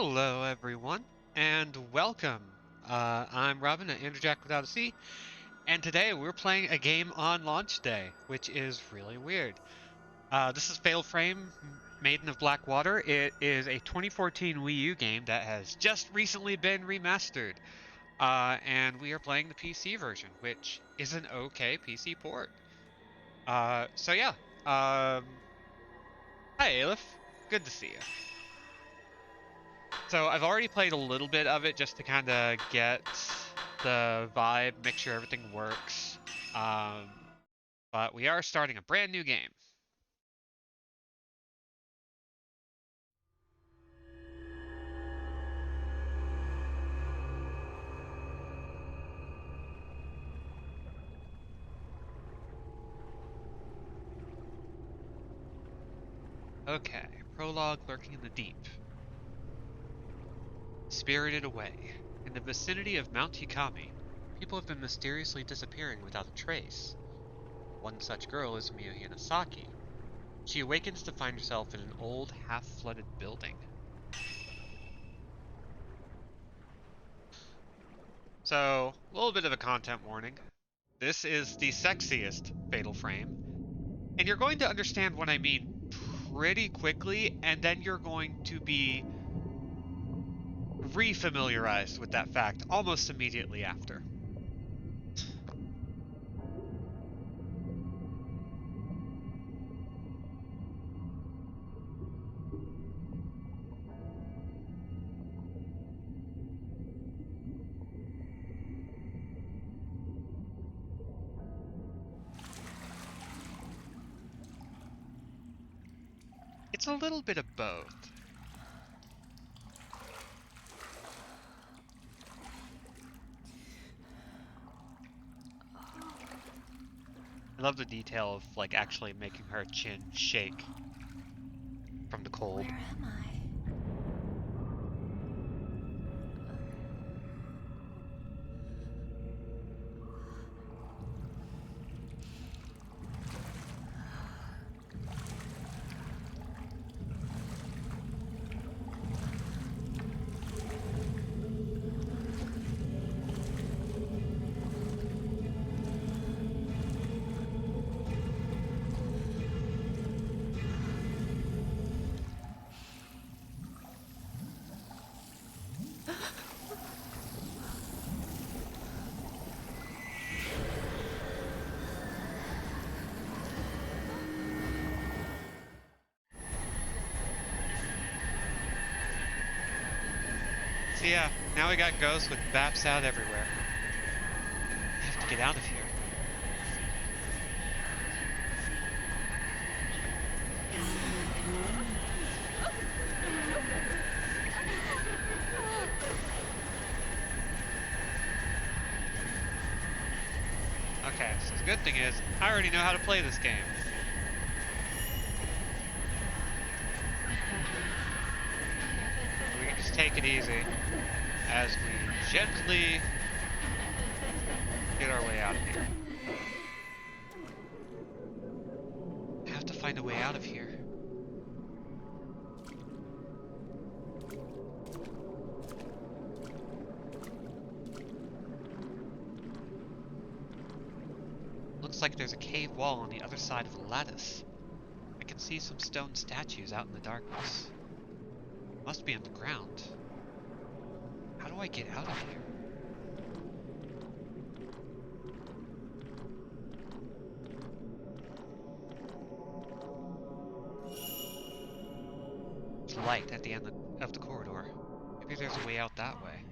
Hello, everyone, and welcome. I'm Robin at Andrewjack Without a C, and today we're playing a game on launch day, which is really weird. This is Fatal Frame Maiden of Black Water. It is a 2014 Wii U game that has just recently been remastered, and we are playing the PC version, which is an okay PC port. So yeah. Hi, Aleph. Good to see you. So I've already played a little bit of it just to kind of get the vibe, make sure everything works. Um, but we are starting a brand new game. Okay, prologue lurking in the deep. Spirited away. In the vicinity of Mount Hikami, people have been mysteriously disappearing without a trace. One such girl is Miyohi Nasaki. She awakens to find herself in an old, half-flooded building. So, a little bit of a content warning. This is the sexiest Fatal Frame, and you're going to understand what I mean pretty quickly, and then you're going to be refamiliarized with that fact almost immediately after. It's a little bit of both. I love the detail of like actually making her chin shake from the cold. Where am I? So yeah, now we got ghosts with baps out everywhere. I have to get out of here. Okay, so the good thing is, I already know how to play this game. We can just take it easy as we gently get our way out of here. I have to find a way out of here. Looks like there's a cave wall on the other side of the lattice. I can see some stone statues out in the darkness. Must be underground. How do I get out of here? There's light at the end of the corridor. Maybe there's a way out that way.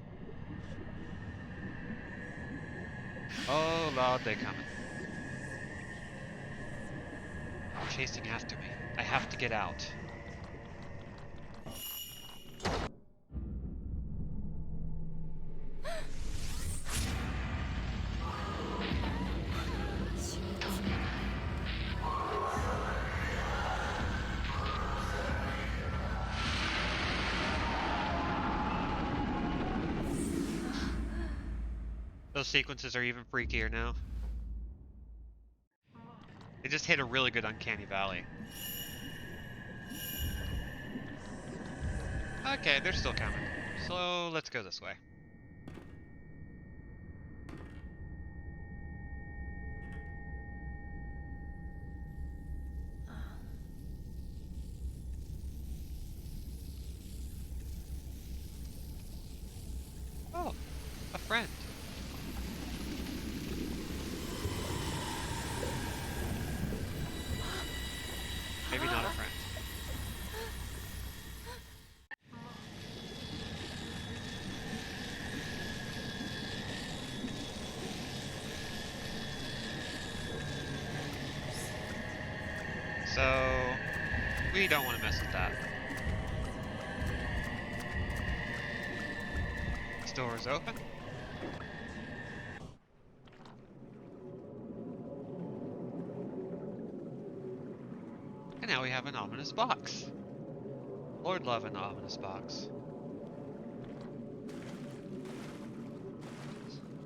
Oh lord, they coming. They're chasing after me. I have to get out. Those sequences are even freakier now. They just hit a really good uncanny valley. Okay, they're still coming. So let's go this way. Oh, a friend. Maybe not a friend. So we don't want to mess with that. This door is open. And now we have an ominous box. Lord love an ominous box.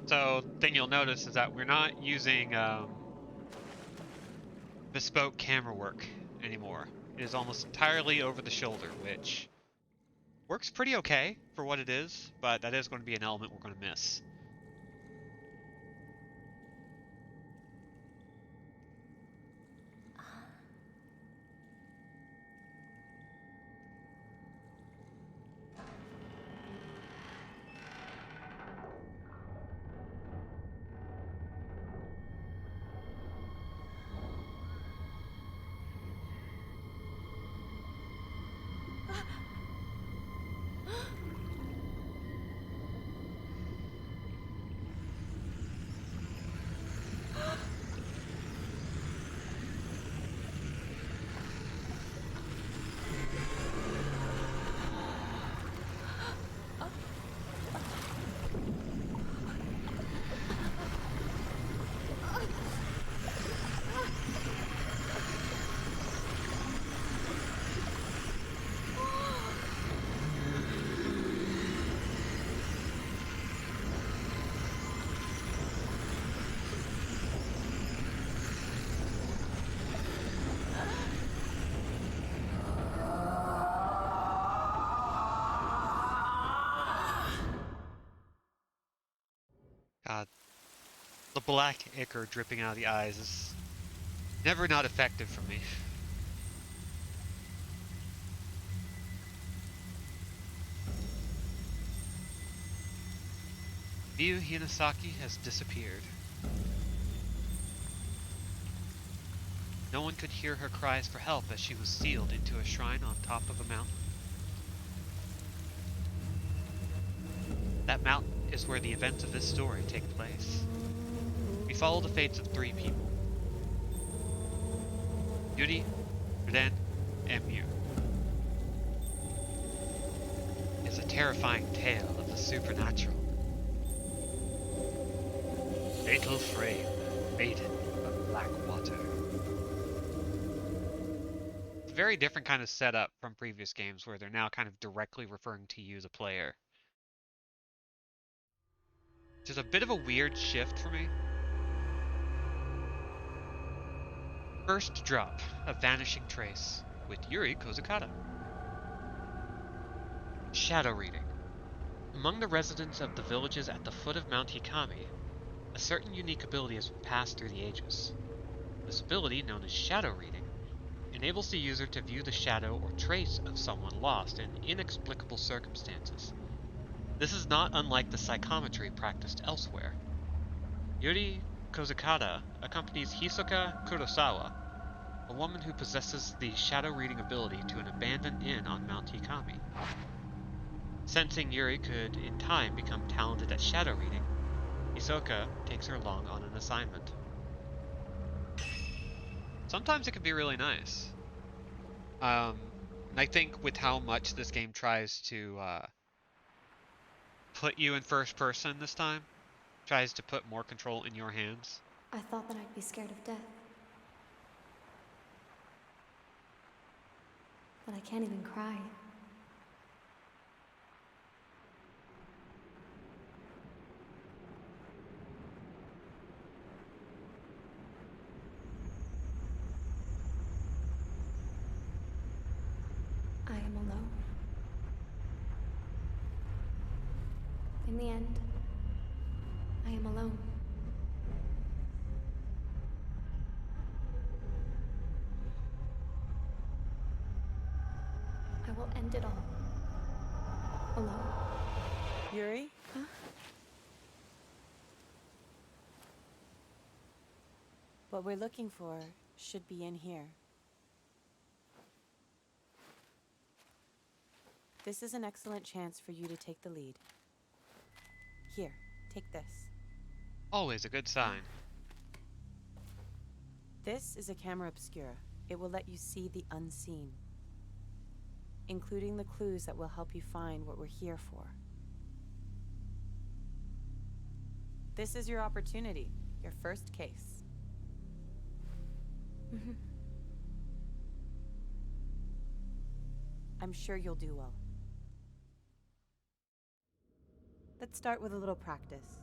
So, thing you'll notice is that we're not using bespoke camera work anymore. It is almost entirely over the shoulder, which works pretty okay for what it is, but that is going to be an element we're going to miss. God, the black ichor dripping out of the eyes is never not effective for me. Miyu Hinasaki has disappeared. No one could hear her cries for help as she was sealed into a shrine on top of a mountain. That mountain is where the events of this story take place. We follow the fates of 3 people. Yuri, Ruden, and Miyu. It is a terrifying tale of the supernatural. Fatal Frame, Maiden of Black Water. It's a very different kind of setup from previous games where they're now kind of directly referring to you, the player. Which is a bit of a weird shift for me. First drop, A Vanishing Trace, with Yuri Kozukata. Shadow Reading. Among the residents of the villages at the foot of Mount Hikami, a certain unique ability has been passed through the ages. This ability, known as Shadow Reading, enables the user to view the shadow or trace of someone lost in inexplicable circumstances. This is not unlike the psychometry practiced elsewhere. Yuri Kozukata accompanies Hisoka Kurosawa, a woman who possesses the shadow reading ability, to an abandoned inn on Mount Hikami. Sensing Yuri could, in time, become talented at shadow reading, Hisoka takes her along on an assignment. Sometimes it can be really nice. And I think with how much this game tries to put you in first person this time, tries to put more control in your hands. I thought that I'd be scared of death. But I can't even cry. I am alone. In the end, I am alone. I will end it all. Alone. Yuri? Huh? What we're looking for should be in here. This is an excellent chance for you to take the lead. Here, take this. Always a good sign. This is a camera obscura. It will let you see the unseen, including the clues that will help you find what we're here for. This is your opportunity, your first case. I'm sure you'll do well. Let's start with a little practice.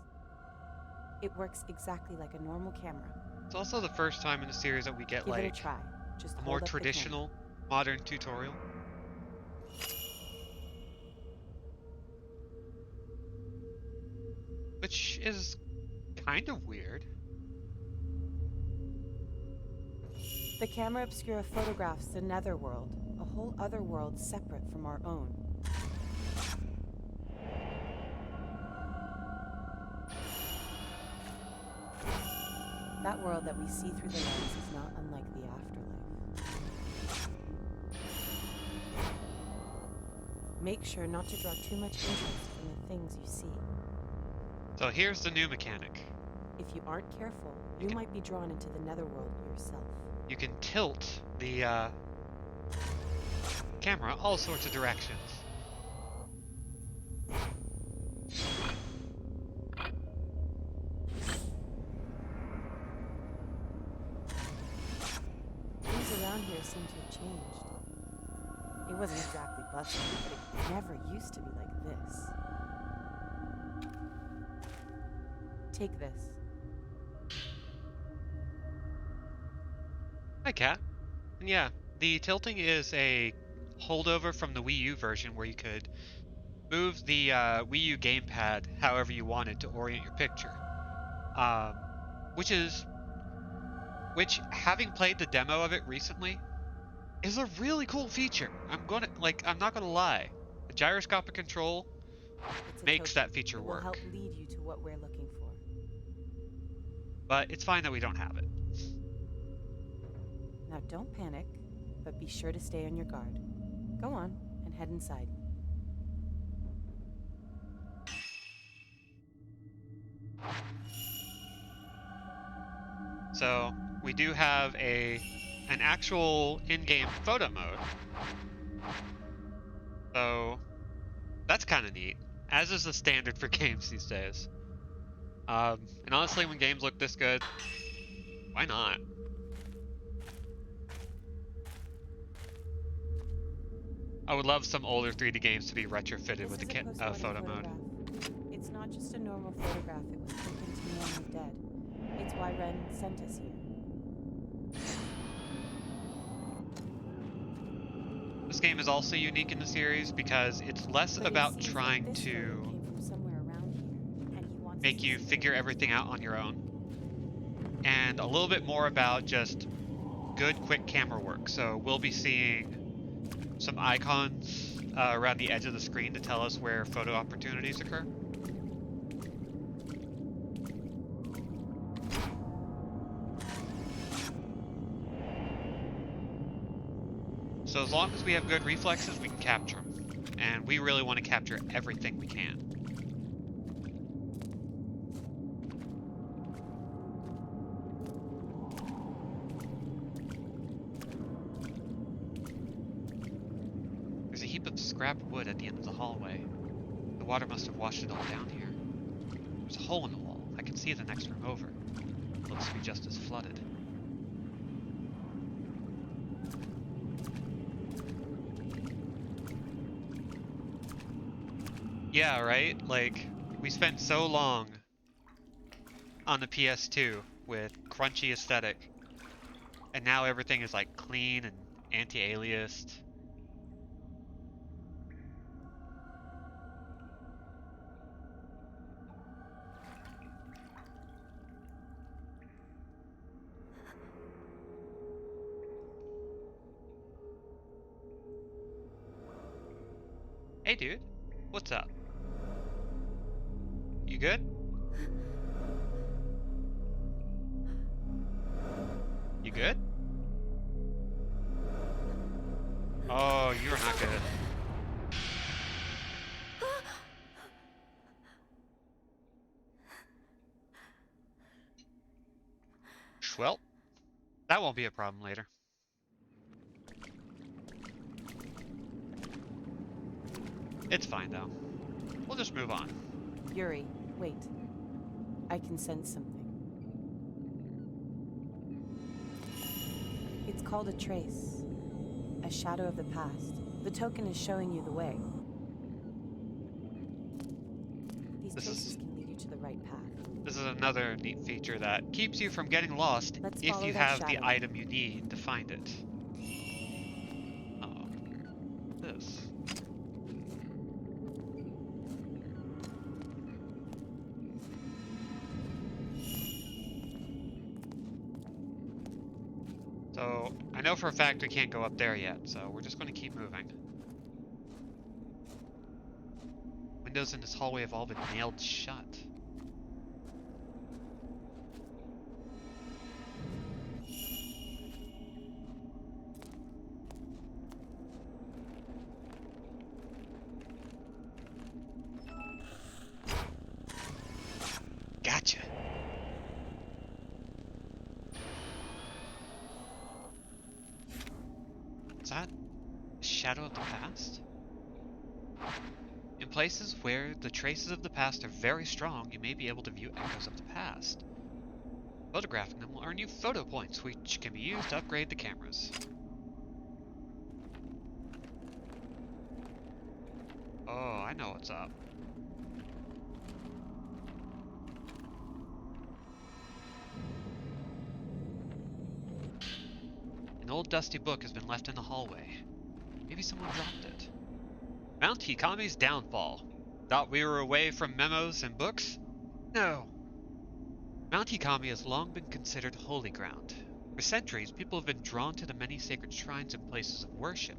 It works exactly like a normal camera. It's also the first time in the series that we get Give it a like try. Just a hold more up the camera. traditional modern tutorial. Which is kind of weird. The camera obscura photographs the netherworld, a whole other world separate from our own. That world that we see through the lens is not unlike the afterlife. Make sure not to draw too much interest from the things you see. So here's the new mechanic. If you aren't careful, you might be drawn into the netherworld yourself. You can tilt the camera all sorts of directions. Things around here seem to have changed. It wasn't exactly bustling, but it never used to be like this. Take this. Hi, Cat. And yeah, the tilting is a holdover from the Wii U version where you could move the Wii U gamepad however you wanted to orient your picture. Which, having played the demo of it recently, is a really cool feature. I'm not gonna lie. The gyroscopic control It's a makes token. that feature It will work. help lead you to what we're looking for. But it's fine that we don't have it. Now don't panic, but be sure to stay on your guard. Go on and head inside. So we do have an actual in-game photo mode. So that's kind of neat, as is the standard for games these days. And honestly, when games look this good, why not? I would love some older 3D games to be retrofitted with the photo mode. It's not just a normal photograph. It was taken to me when you're dead. It's why Ren sent us here. This game is also unique in the series because it's less But it about seems like trying this photo to came from somewhere around here, and he wants make us you to see figure it. everything out on your own, and a little bit more about just good, quick camera work. So we'll be seeing some icons around the edge of the screen to tell us where photo opportunities occur. So as long as we have good reflexes, we can capture them. And we really want to capture everything we can. There's a heap of scrap wood at the end of the hallway. The water must have washed it all down here. There's a hole in the wall. I can see the next room over. It looks to be just as flooded. Yeah, right? Like, we spent so long on the PS2 with crunchy aesthetic, and now everything is like clean and anti-aliased. Hey, dude. What's up? You good? You good? Oh, you're not good. Well, that won't be a problem later. It's fine, though. We'll just move on. Yuri, wait. I can sense something. It's called a trace. A shadow of the past. The token is showing you the way. These traces can lead you to the right path. This is another neat feature that keeps you from getting lost if you have the item you need to find it. Oh, this. So, I know for a fact we can't go up there yet, so we're just going to keep moving. Windows in this hallway have all been nailed shut. Gotcha. Is that a shadow of the past? In places where the traces of the past are very strong, you may be able to view echoes of the past. Photographing them will earn you photo points, which can be used to upgrade the cameras. Oh, I know what's up. An old dusty book has been left in the hallway. Maybe someone dropped it. Mount Hikami's downfall. Thought we were away from memos and books? No. Mount Hikami has long been considered holy ground. For centuries, people have been drawn to the many sacred shrines and places of worship,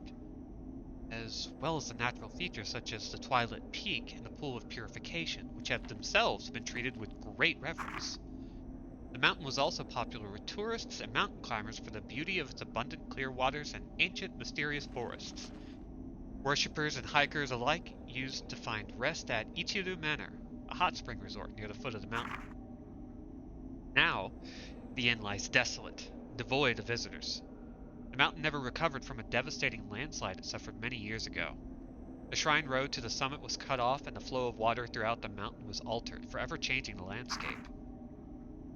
as well as the natural features such as the Twilight Peak and the Pool of Purification, which have themselves been treated with great reverence. The mountain was also popular with tourists and mountain climbers for the beauty of its abundant clear waters and ancient mysterious forests. Worshippers and hikers alike used to find rest at Ichiru Manor, a hot spring resort near the foot of the mountain. Now, the inn lies desolate, devoid of visitors. The mountain never recovered from a devastating landslide it suffered many years ago. The shrine road to the summit was cut off and the flow of water throughout the mountain was altered, forever changing the landscape.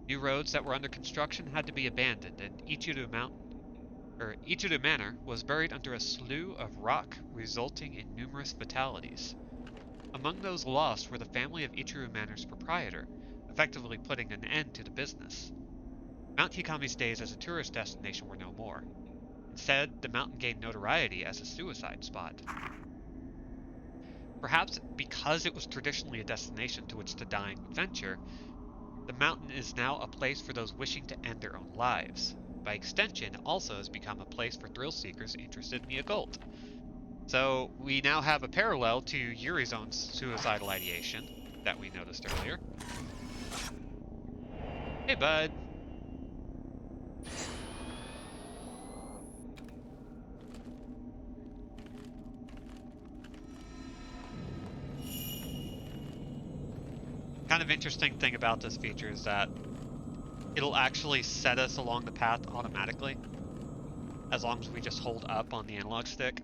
New roads that were under construction had to be abandoned, and Ichiru Manor was buried under a slough of rock, resulting in numerous fatalities. Among those lost were the family of Ichiru Manor's proprietor, effectively putting an end to the business. Mount Hikami's days as a tourist destination were no more. Instead, the mountain gained notoriety as a suicide spot. Perhaps because it was traditionally a destination to which the dying would venture, the mountain is now a place for those wishing to end their own lives. By extension, it also has become a place for thrill seekers interested in the occult. So, we now have a parallel to Yuri's own suicidal ideation that we noticed earlier. Hey, bud. Kind of interesting thing about this feature is that it'll actually set us along the path automatically, as long as we just hold up on the analog stick.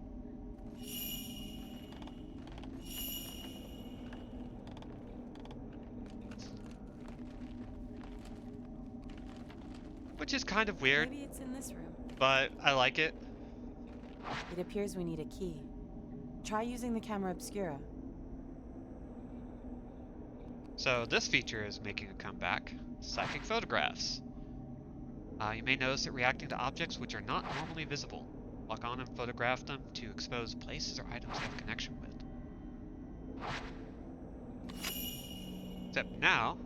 Which is kind of weird. Maybe it's in this room. But I like it. It appears we need a key. Try using the camera obscura. So this feature is making a comeback. Psychic photographs. You may notice it reacting to objects which are not normally visible. Lock on and photograph them to expose places or items they have connection with. Except now,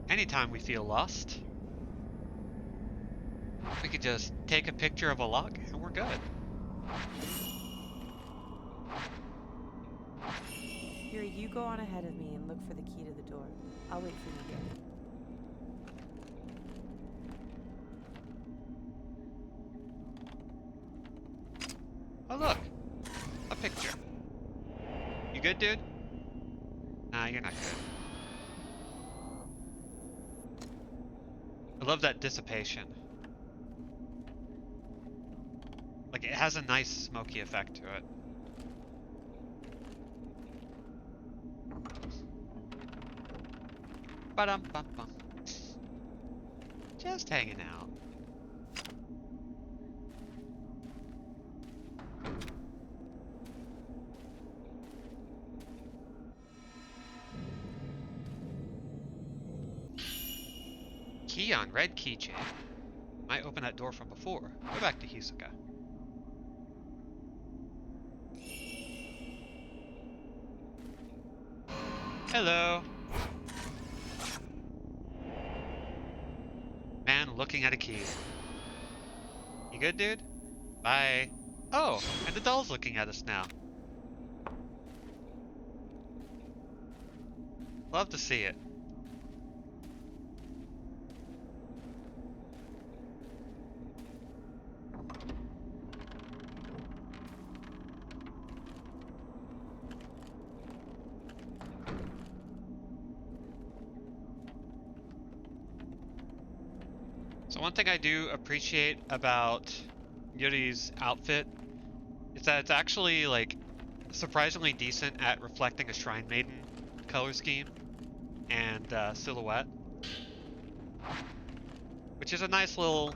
anytime we feel lost, could just take a picture of a lock and we're good. Yuri, you go on ahead of me and look for the key to the door. I'll wait for you here. Oh look, a picture. You good, dude? Nah, you're not good. I love that dissipation. Like, it has a nice smoky effect to it. Ba-dum-bum-bum. Just hanging out. Key on red keychain. Might open that door from before. Go back to Hisoka. Hello. Man looking at a key. You good, dude? Bye. Oh, and the doll's looking at us now. Love to see it. So one thing I do appreciate about Yuri's outfit is that it's actually, like, surprisingly decent at reflecting a Shrine Maiden color scheme and silhouette, which is a nice little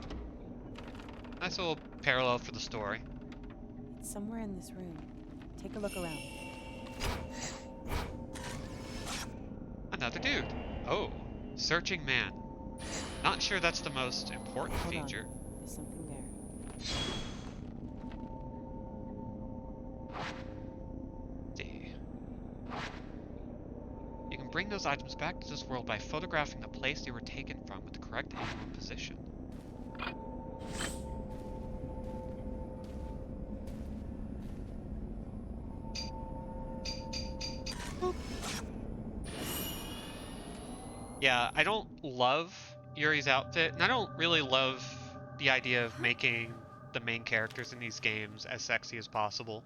parallel for the story. It's somewhere in this room. Take a look around. Another dude. Oh, searching man. Not sure that's the most important Hold feature. on. There's something there. See. You can bring those items back to this world by photographing the place they were taken from with the correct angle and position. Boop. Yeah, I don't love Yuri's outfit, and I don't really love the idea of making the main characters in these games as sexy as possible.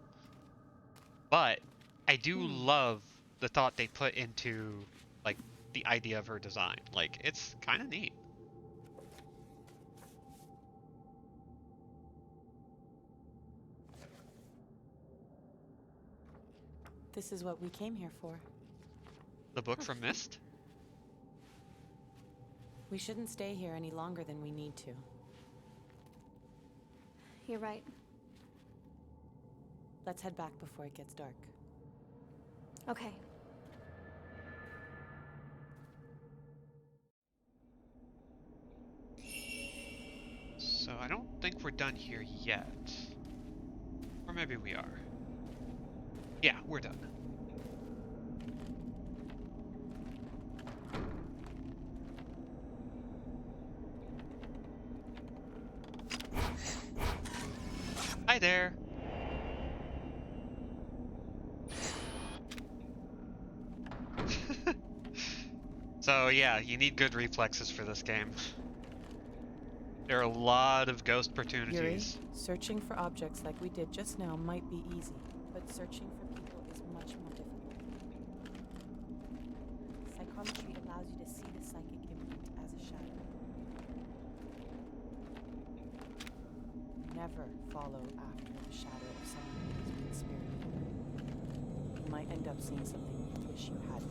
But I do love the thought they put into, like, the idea of her design. Like, it's kind of neat. This is what we came here for. The book from Mist? We shouldn't stay here any longer than we need to. You're right. Let's head back before it gets dark. Okay. So I don't think we're done here yet. Or maybe we are. Yeah, we're done. Hi there. So yeah, you need good reflexes for this game. There are a lot of ghost Yuri, opportunities. searching for objects like we did just now might be easy, but searching for people is much more difficult. Psychometry allows you to see the psychic imprint as a shadow. Never follow after the shadow of someone who's been spirited. You might end up seeing something you wish you hadn't.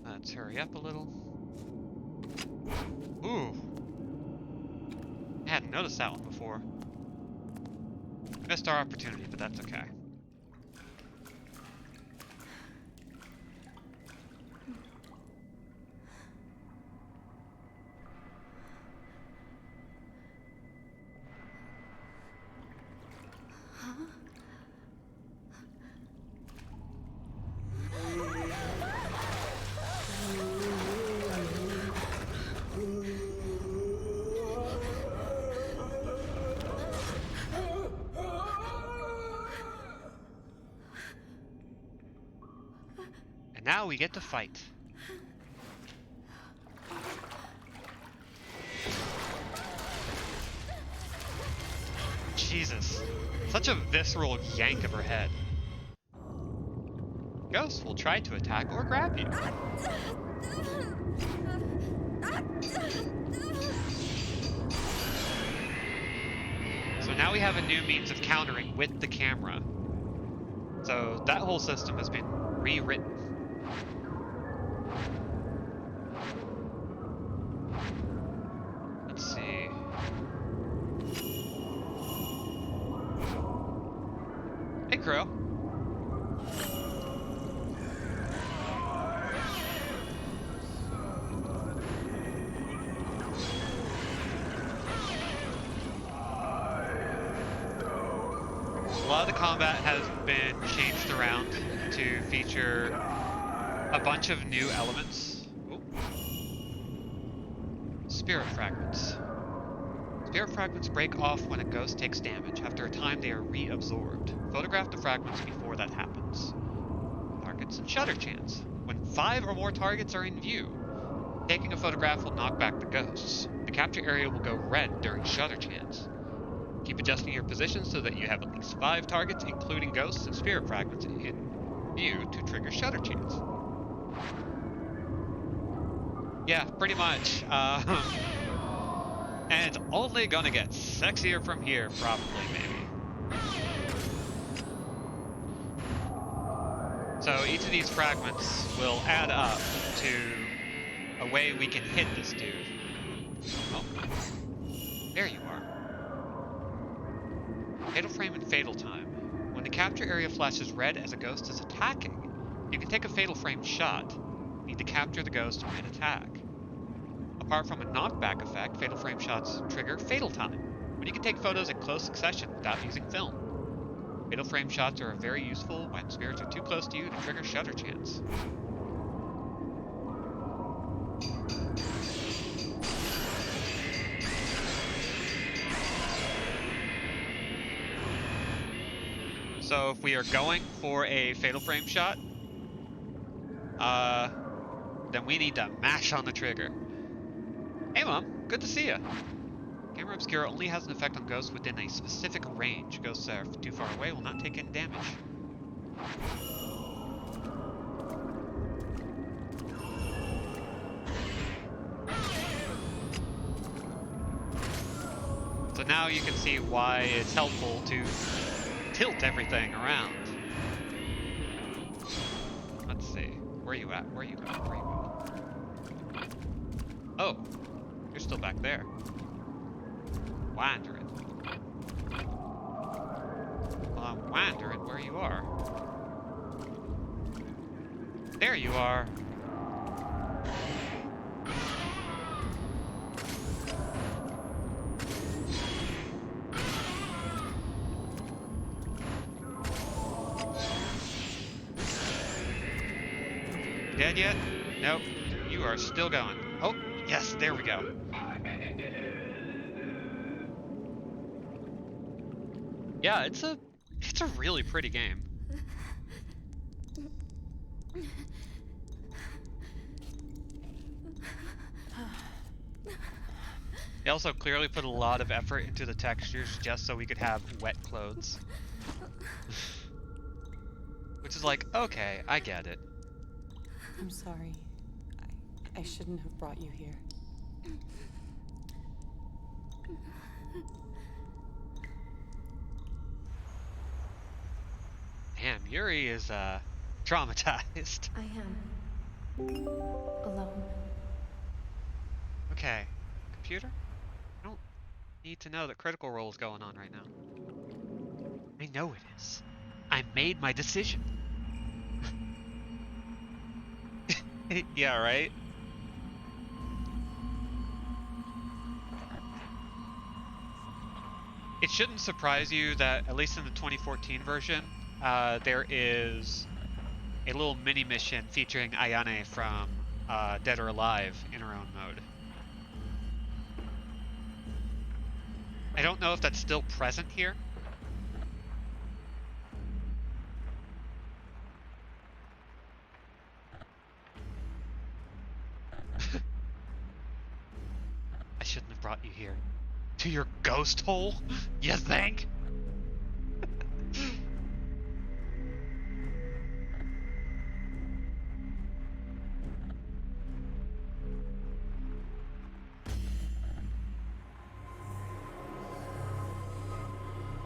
Let's hurry up a little. Ooh. I hadn't noticed that one before. Missed our opportunity, but that's okay. now we get to fight. Jesus. Such a visceral yank of her head. Ghosts will try to attack or grab you. So now we have a new means of countering with the camera. So that whole system has been rewritten. Let's see. Hey, Crow. A lot of the combat has been changed around to feature a bunch of new elements. Ooh. Spirit fragments. Spirit fragments break off when a ghost takes damage. After a time, they are reabsorbed. Photograph the fragments before that happens. Targets and shutter chance. When 5 or more targets are in view, taking a photograph will knock back the ghosts. The capture area will go red during shutter chance. Keep adjusting your position so that you have at least 5 targets, including ghosts and spirit fragments, in view to trigger shutter chance. Yeah, pretty much. And it's only gonna get sexier from here, probably, maybe. So each of these fragments will add up to a way we can hit this dude. Oh, there you are. Fatal frame and fatal time. When the capture area flashes red as a ghost is attacking, you can take a fatal frame shot. You need to capture the ghost mid-attack. Apart from a knockback effect, fatal frame shots trigger fatal time, when you can take photos in close succession without using film. Fatal frame shots are very useful when spirits are too close to you to trigger shutter chance. So if we are going for a fatal frame shot, then we need to mash on the trigger. Hey Mom, good to see ya. Camera Obscura only has an effect on ghosts within a specific range. Ghosts that are too far away will not take any damage. So now you can see why it's helpful to tilt everything around. Let's see. Where are you at? Where are you going? Where are you going? Oh, you're still back there. Wandering. Well, I'm wondering where you are. There you are. Dead yet? Nope. You are still going. Oh, yes, there we go. Yeah, it's a really pretty game. They also clearly put a lot of effort into the textures just so we could have wet clothes. Which is like, okay, I get it. I'm sorry. I shouldn't have brought you here. Damn, Yuri is traumatized. I am alone. Okay, computer? I don't need to know that Critical Role is going on right now. I know it is. I made my decision. Yeah, right? It shouldn't surprise you that, at least in the 2014 version, there is a little mini mission featuring Ayane from Dead or Alive in her own mode. I don't know if that's still present here. brought you here. To your ghost hole? You think?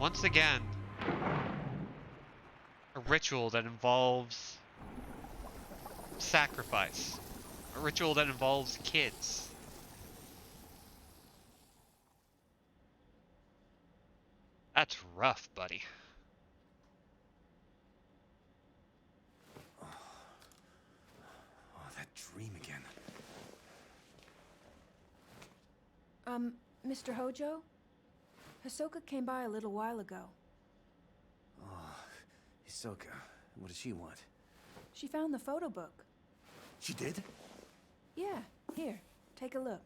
Once again, a ritual that involves sacrifice. A ritual that involves kids. That's rough, buddy. Oh, that dream again. Mr. Hojo? Hisoka came by a little while ago. Oh, Hisoka. What does she want? She found the photo book. She did? Yeah, here, take a look.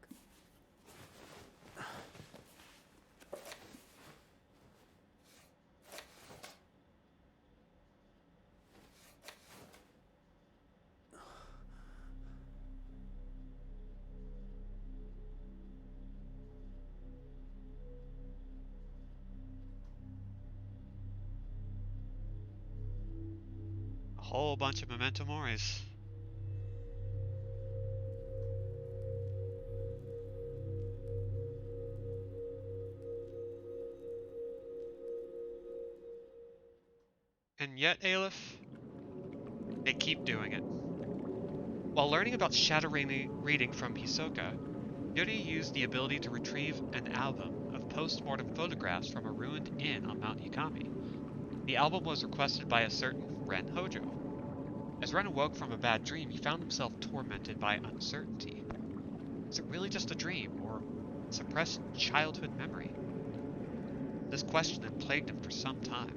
A whole bunch of memento moris. And yet, Aleph, they keep doing it. While learning about shadow reading from Hisoka, Yuri used the ability to retrieve an album of post-mortem photographs from a ruined inn on Mount Yukami. The album was requested by a certain Ren Hojo. As Ren awoke from a bad dream, he found himself tormented by uncertainty. Is it really just a dream, or a suppressed childhood memory? This question had plagued him for some time.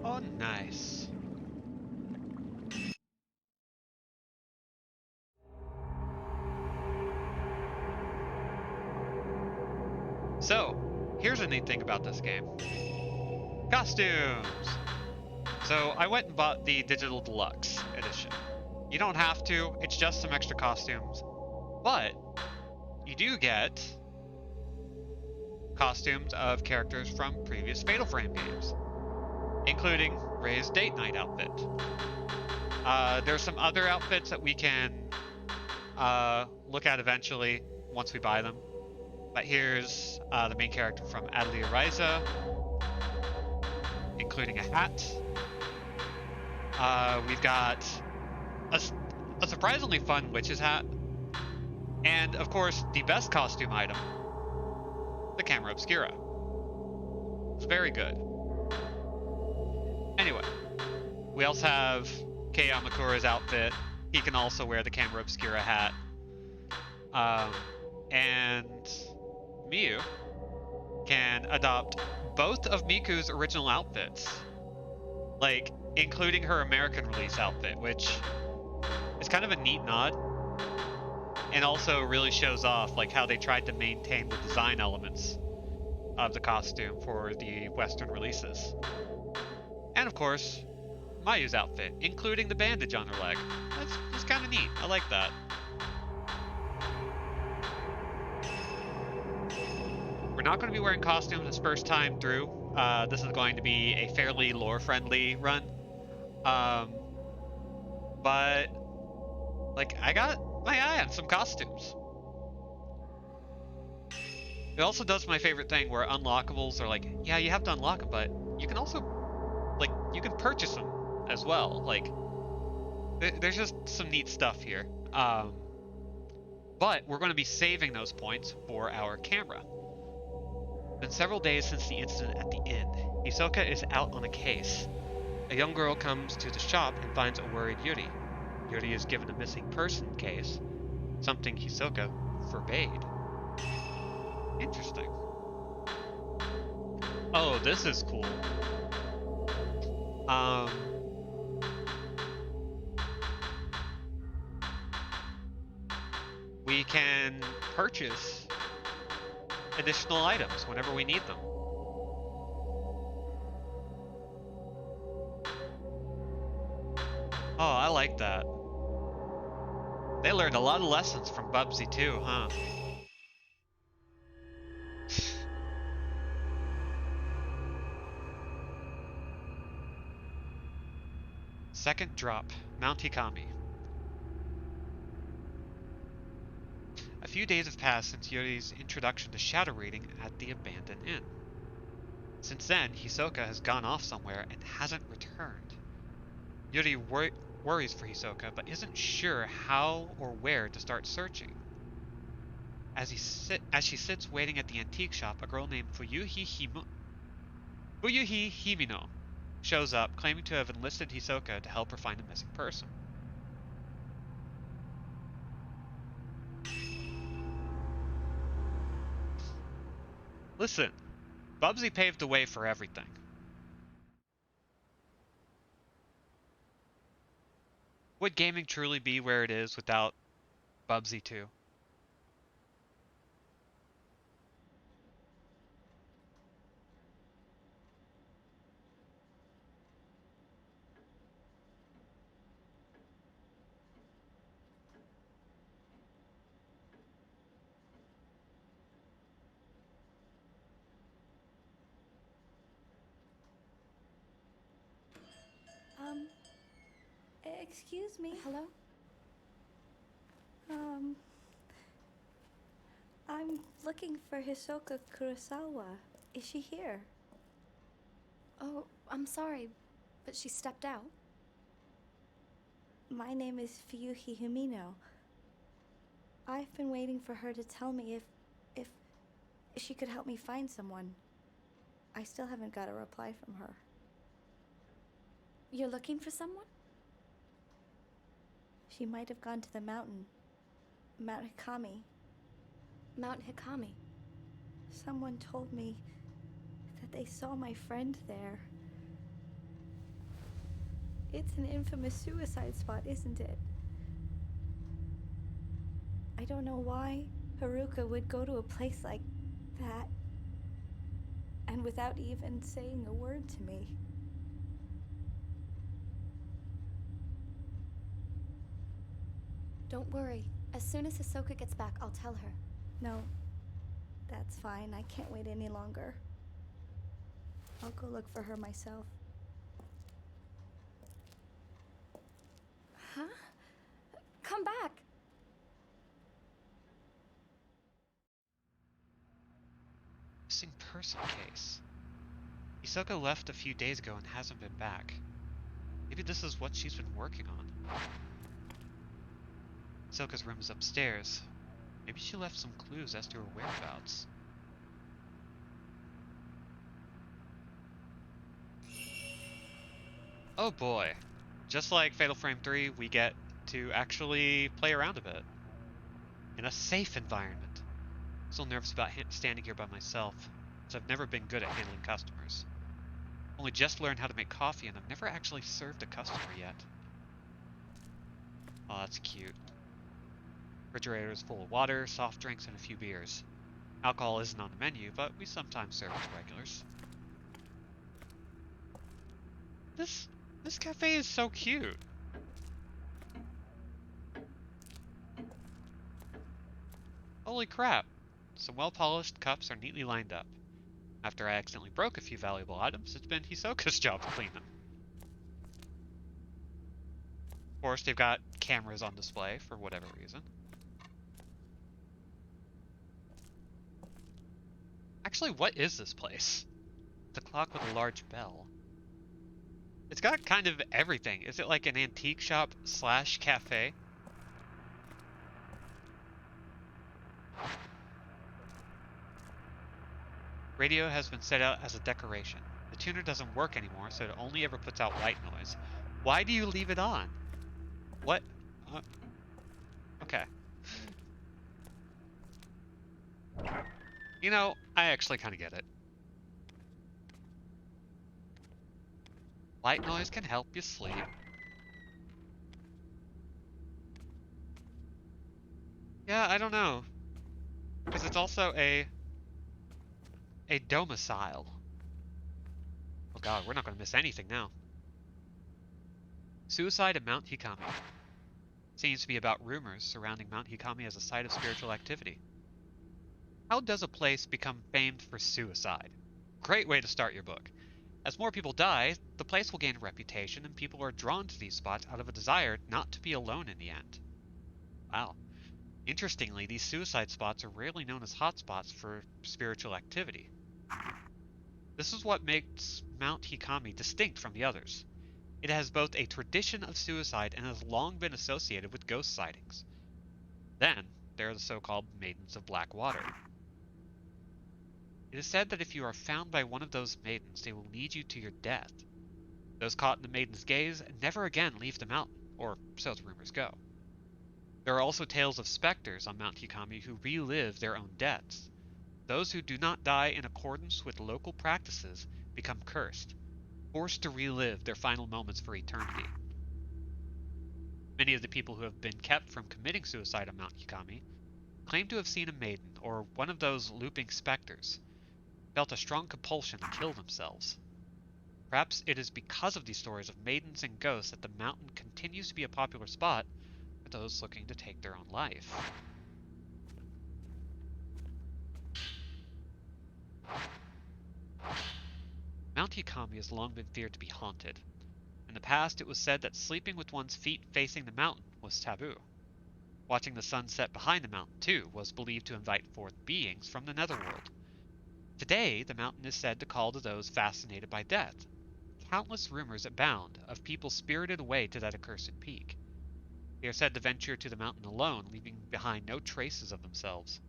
Oh, nice. So, here's a neat thing about this game. Costumes! So, I went and bought the Digital Deluxe edition. You don't have to, it's just some extra costumes. But, you do get costumes of characters from previous Fatal Frame games, including Ray's date night outfit. There's some other outfits that we can look at eventually once we buy them. But here's the main character from Atelier Ryza, including a hat. We've got a surprisingly fun witch's hat. And, of course, the best costume item, the camera obscura. It's very good. Anyway, we also have Kei Yamakura's outfit. He can also wear the camera obscura hat. And Miyu can adopt both of Miku's original outfits, like including her American release outfit, which is kind of a neat nod, and also really shows off like how they tried to maintain the design elements of the costume for the Western releases. And of course, Mayu's outfit, including the bandage on her leg. That's kind of neat. I like that. We're not going to be wearing costumes this first time through. This is going to be a fairly lore-friendly run. But, like, I got my eye on some costumes. It also does my favorite thing where unlockables are like, yeah, you have to unlock them, but you can also, like, you can purchase them as well. Like, there's just some neat stuff here. But we're going to be saving those points for our camera. It's been several days since the incident at the inn. Hisoka is out on a case. A young girl comes to the shop and finds a worried Yuri. Yuri is given a missing person case, something Hisoka forbade. Interesting. Oh, this is cool. We can purchase additional items whenever we need them. Oh, I like that. They learned a lot of lessons from Bubsy too, huh? Second drop, Mount Hikami. A few days have passed since Yuri's introduction to shadow reading at the abandoned inn. Since then, Hisoka has gone off somewhere and hasn't returned. Yuri worries for Hisoka, but isn't sure how or where to start searching. As she sits waiting at the antique shop, a girl named Fuyuhi Himino shows up, claiming to have enlisted Hisoka to help her find a missing person. Listen, Bubsy paved the way for everything. Would gaming truly be where it is without Bubsy too? Um, excuse me. Hello? Um, I'm looking for Hisoka Kurosawa. Is she here? Oh, I'm sorry, but she stepped out. My name is Fuyuhi Himino. I've been waiting for her to tell me if she could help me find someone. I still haven't got a reply from her. You're looking for someone? She might have gone to the mountain. Mount Hikami. Mount Hikami. Someone told me that they saw my friend there. It's an infamous suicide spot, isn't it? I don't know why Haruka would go to a place like that, and without even saying a word to me. Don't worry. As soon as Hisoka gets back, I'll tell her. No, that's fine. I can't wait any longer. I'll go look for her myself. Huh? Come back! Missing person case. Hisoka left a few days ago and hasn't been back. Maybe this is what she's been working on. Hisoka's room is upstairs. Maybe she left some clues as to her whereabouts. Oh boy. Just like Fatal Frame 3, we get to actually play around a bit. In a safe environment. I'm still nervous about standing here by myself, as I've never been good at handling customers. Only just learned how to make coffee and I've never actually served a customer yet. Oh, that's cute. Refrigerator is full of water, soft drinks, and a few beers. Alcohol isn't on the menu, but we sometimes serve as regulars. This cafe is so cute. Holy crap. Some well-polished cups are neatly lined up. After I accidentally broke a few valuable items, it's been Hisoka's job to clean them. Of course, they've got cameras on display for whatever reason. Actually, what is this place? It's a clock with a large bell. It's got kind of everything. Is it like an antique shop slash cafe? Radio has been set out as a decoration. The tuner doesn't work anymore, so it only ever puts out white noise. Why do you leave it on? What? Okay. You know, I actually kind of get it. White noise can help you sleep. Yeah, I don't know. Because it's also a domicile. Oh god, we're not going to miss anything now. Suicide at Mount Hikami. Seems to be about rumors surrounding Mount Hikami as a site of spiritual activity. How does a place become famed for suicide? Great way to start your book. As more people die, the place will gain a reputation and people are drawn to these spots out of a desire not to be alone in the end. Wow. Interestingly, these suicide spots are rarely known as hotspots for spiritual activity. This is what makes Mount Hikami distinct from the others. It has both a tradition of suicide and has long been associated with ghost sightings. Then, there are the so-called Maidens of Black Water. It is said that if you are found by one of those maidens, they will lead you to your death. Those caught in the maiden's gaze never again leave the mountain, or so the rumors go. There are also tales of specters on Mount Hikami who relive their own deaths. Those who do not die in accordance with local practices become cursed, forced to relive their final moments for eternity. Many of the people who have been kept from committing suicide on Mount Hikami claim to have seen a maiden or one of those looping specters, felt a strong compulsion to kill themselves. Perhaps it is because of these stories of maidens and ghosts that the mountain continues to be a popular spot for those looking to take their own life. Mount Hikami has long been feared to be haunted. In the past, it was said that sleeping with one's feet facing the mountain was taboo. Watching the sun set behind the mountain, too, was believed to invite forth beings from the netherworld. Today, the mountain is said to call to those fascinated by death. Countless rumors abound of people spirited away to that accursed peak. They are said to venture to the mountain alone, leaving behind no traces of themselves.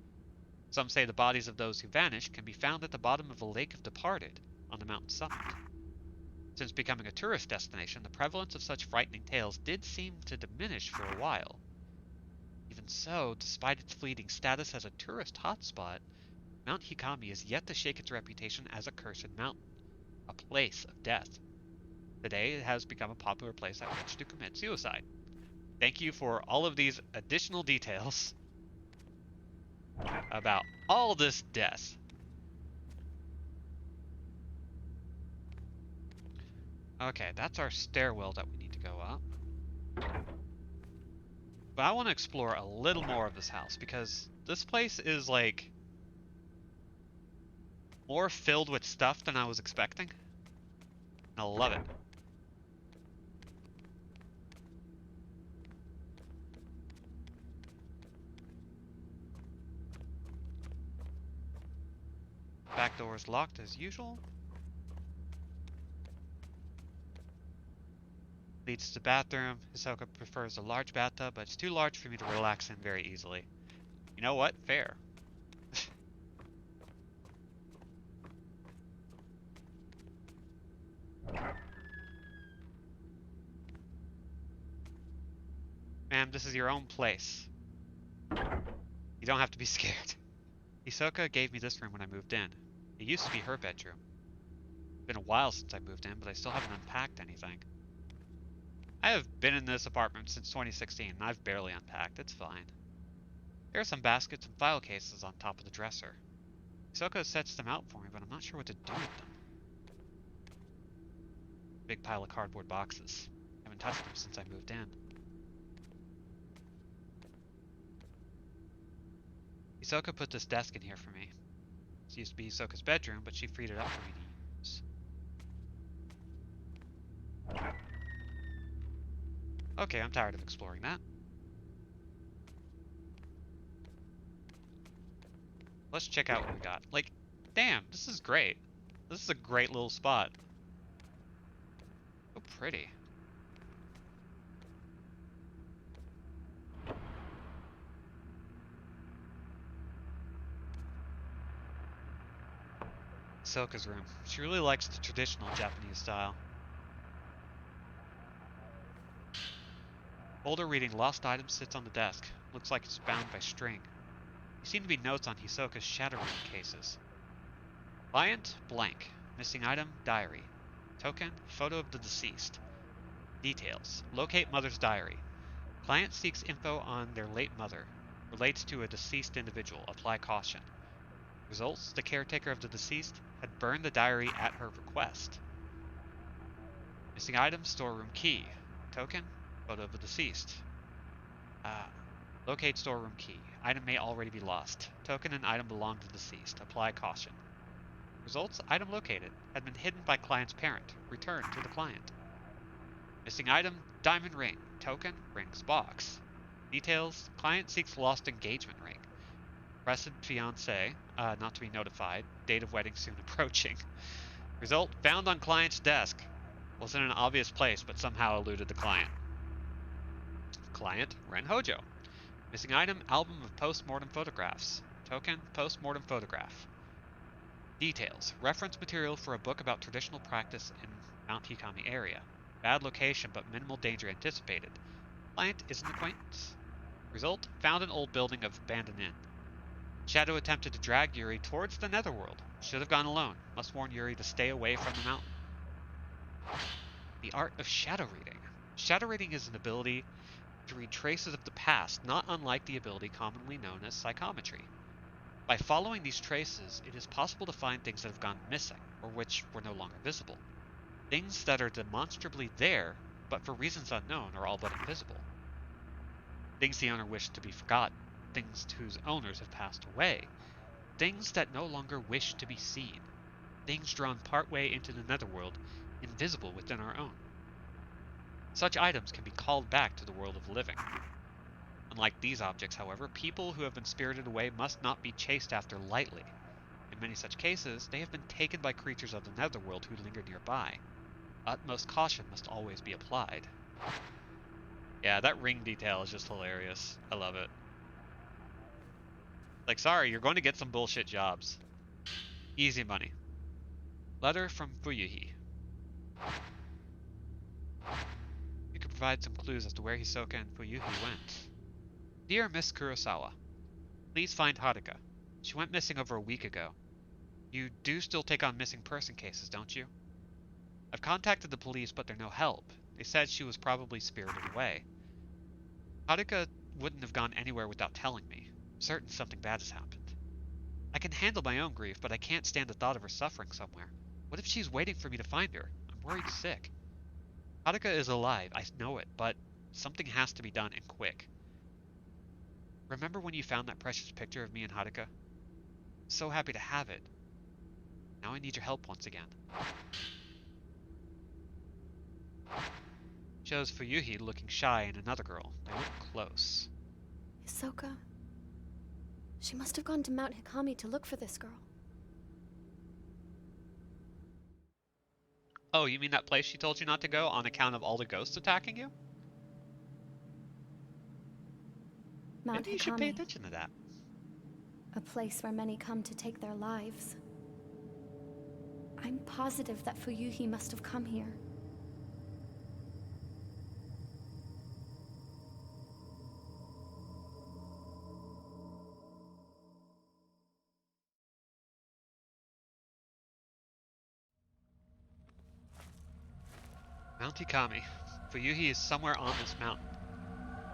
Some say the bodies of those who vanished can be found at the bottom of a lake of departed on the mountain summit. Since becoming a tourist destination, the prevalence of such frightening tales did seem to diminish for a while. Even so, despite its fleeting status as a tourist hotspot, Mount Hikami is yet to shake its reputation as a cursed mountain, a place of death. Today, it has become a popular place at which to commit suicide. Thank you for all of these additional details about all this death. Okay, that's our stairwell that we need to go up. But I want to explore a little more of this house because this place is like more filled with stuff than I was expecting. And I love it. Back door is locked as usual. Leads to the bathroom. Hisoka prefers a large bathtub, but it's too large for me to relax in very easily. You know what? Fair. Ma'am, this is your own place. You don't have to be scared. Hisoka gave me this room when I moved in. It used to be her bedroom. It's been a while since I moved in, but I still haven't unpacked anything. I have been in this apartment since 2016, and I've barely unpacked. It's fine. There are some baskets and file cases on top of the dresser. Hisoka sets them out for me, but I'm not sure what to do with them. Big pile of cardboard boxes. Haven't touched them since I moved in. Hisoka put this desk in here for me. This used to be Hisoka's bedroom, but she freed it up for me to use. Okay, I'm tired of exploring that. Let's check out what we got. Like, damn, this is great. This is a great little spot. So pretty. Hisoka's room. She really likes the traditional Japanese style. Folder reading lost items sits on the desk. Looks like it's bound by string. There seem to be notes on Hisoka's shadow room cases. Client, blank. Missing item, diary. Token, photo of the deceased. Details. Locate mother's diary. Client seeks info on their late mother. Relates to a deceased individual. Apply caution. Results, the caretaker of the deceased had burned the diary at her request. Missing item, storeroom key. Token, photo of the deceased. Locate storeroom key. Item may already be lost. Token and item belong to deceased. Apply caution. Results, item located. Had been hidden by client's parent. Return to the client. Missing item, diamond ring. Token, rings box. Details, client seeks lost engagement ring. Requested fiance, not to be notified. Date of wedding soon approaching. Result, found on client's desk. Was in an obvious place, but somehow eluded the client. Client, Ren Hojo. Missing item, album of post-mortem photographs. Token, post-mortem photograph. Details, reference material for a book about traditional practice in Mount Hikami area. Bad location, but minimal danger anticipated. Client is an acquaintance. Result, found an old building of abandoned inn. Shadow attempted to drag Yuri towards the netherworld. Should have gone alone. Must warn Yuri to stay away from the mountain. The art of shadow reading. Shadow reading is an ability to read traces of the past, not unlike the ability commonly known as psychometry. By following these traces, it is possible to find things that have gone missing, or which were no longer visible. Things that are demonstrably there, but for reasons unknown, are all but invisible. Things the owner wished to be forgotten, things whose owners have passed away, things that no longer wish to be seen, things drawn partway into the netherworld, invisible within our own. Such items can be called back to the world of living. Unlike these objects, however, people who have been spirited away must not be chased after lightly. In many such cases, they have been taken by creatures of the netherworld who linger nearby. Utmost caution must always be applied. Yeah, that ring detail is just hilarious. I love it. Like, sorry, you're going to get some bullshit jobs. Easy money. Letter from Fuyuhi. You could provide some clues as to where Hisoka and Fuyuhi went. Dear Miss Kurosawa, please find Haruka. She went missing over a week ago. You do still take on missing person cases, don't you? I've contacted the police, but they're no help. They said she was probably spirited away. Haruka wouldn't have gone anywhere without telling me. I'm certain something bad has happened. I can handle my own grief, but I can't stand the thought of her suffering somewhere. What if she's waiting for me to find her? I'm worried sick. Haruka is alive, I know it, but something has to be done and quick. Remember when you found that precious picture of me and Haruka? So happy to have it. Now I need your help once again. Shows Fuyuhi looking shy and another girl. They look close. Hisoka. She must have gone to Mount Hikami to look for this girl. Oh, you mean that place she told you not to go on account of all the ghosts attacking you? Mount Maybe you should pay Hikami. attention to that. A place where many come to take their lives. I'm positive that Fuyuhi must have come here. Mount Hikami. Fuyuhi is somewhere on this mountain.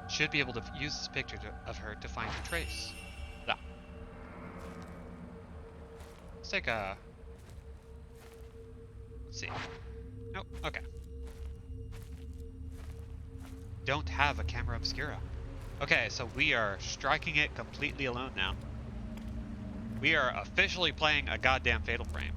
Should be able to use this picture of her to find her trace. Yeah. Let's take a... Let's see. Nope, okay. Don't have a camera obscura. Okay, so we are striking it completely alone now. We are officially playing a goddamn Fatal Frame.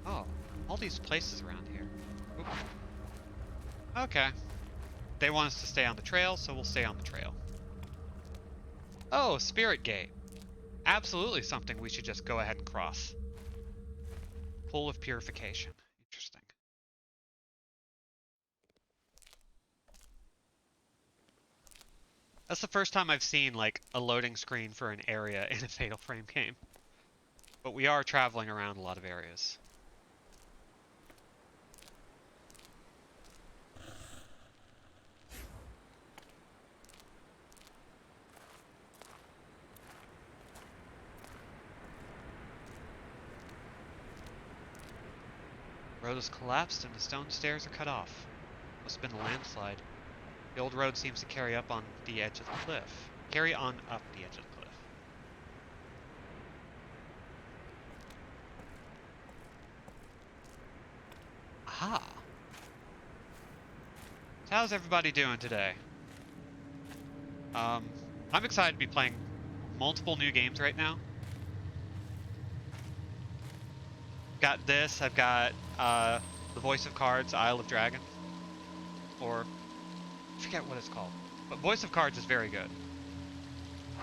Oh, all these places around here. Oop. Okay. They want us to stay on the trail, so we'll stay on the trail. Oh, Spirit Gate. Absolutely something we should just go ahead and cross. Pool of Purification. Interesting. That's the first time I've seen, like, a loading screen for an area in a Fatal Frame game. But we are traveling around a lot of areas. Road has collapsed and the stone stairs are cut off. Must have been a landslide. The old road seems to carry on up the edge of the cliff. Aha. So how's everybody doing today? I'm excited to be playing multiple new games right now. Got this, I've got The Voice of Cards, Isle of Dragon. Or, I forget what it's called. But Voice of Cards is very good.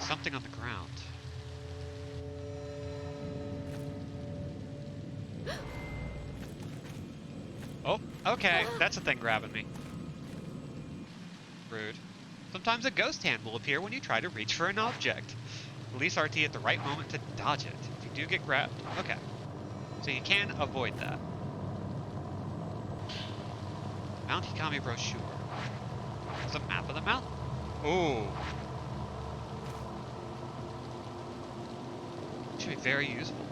Something on the ground. Oh, okay, that's a thing grabbing me. Rude. Sometimes a ghost hand will appear when you try to reach for an object. Release RT at the right moment to dodge it. If you do get grabbed, okay. So you can avoid that. Mount Hikami brochure. It's a map of the mountain. Ooh. Should be very useful.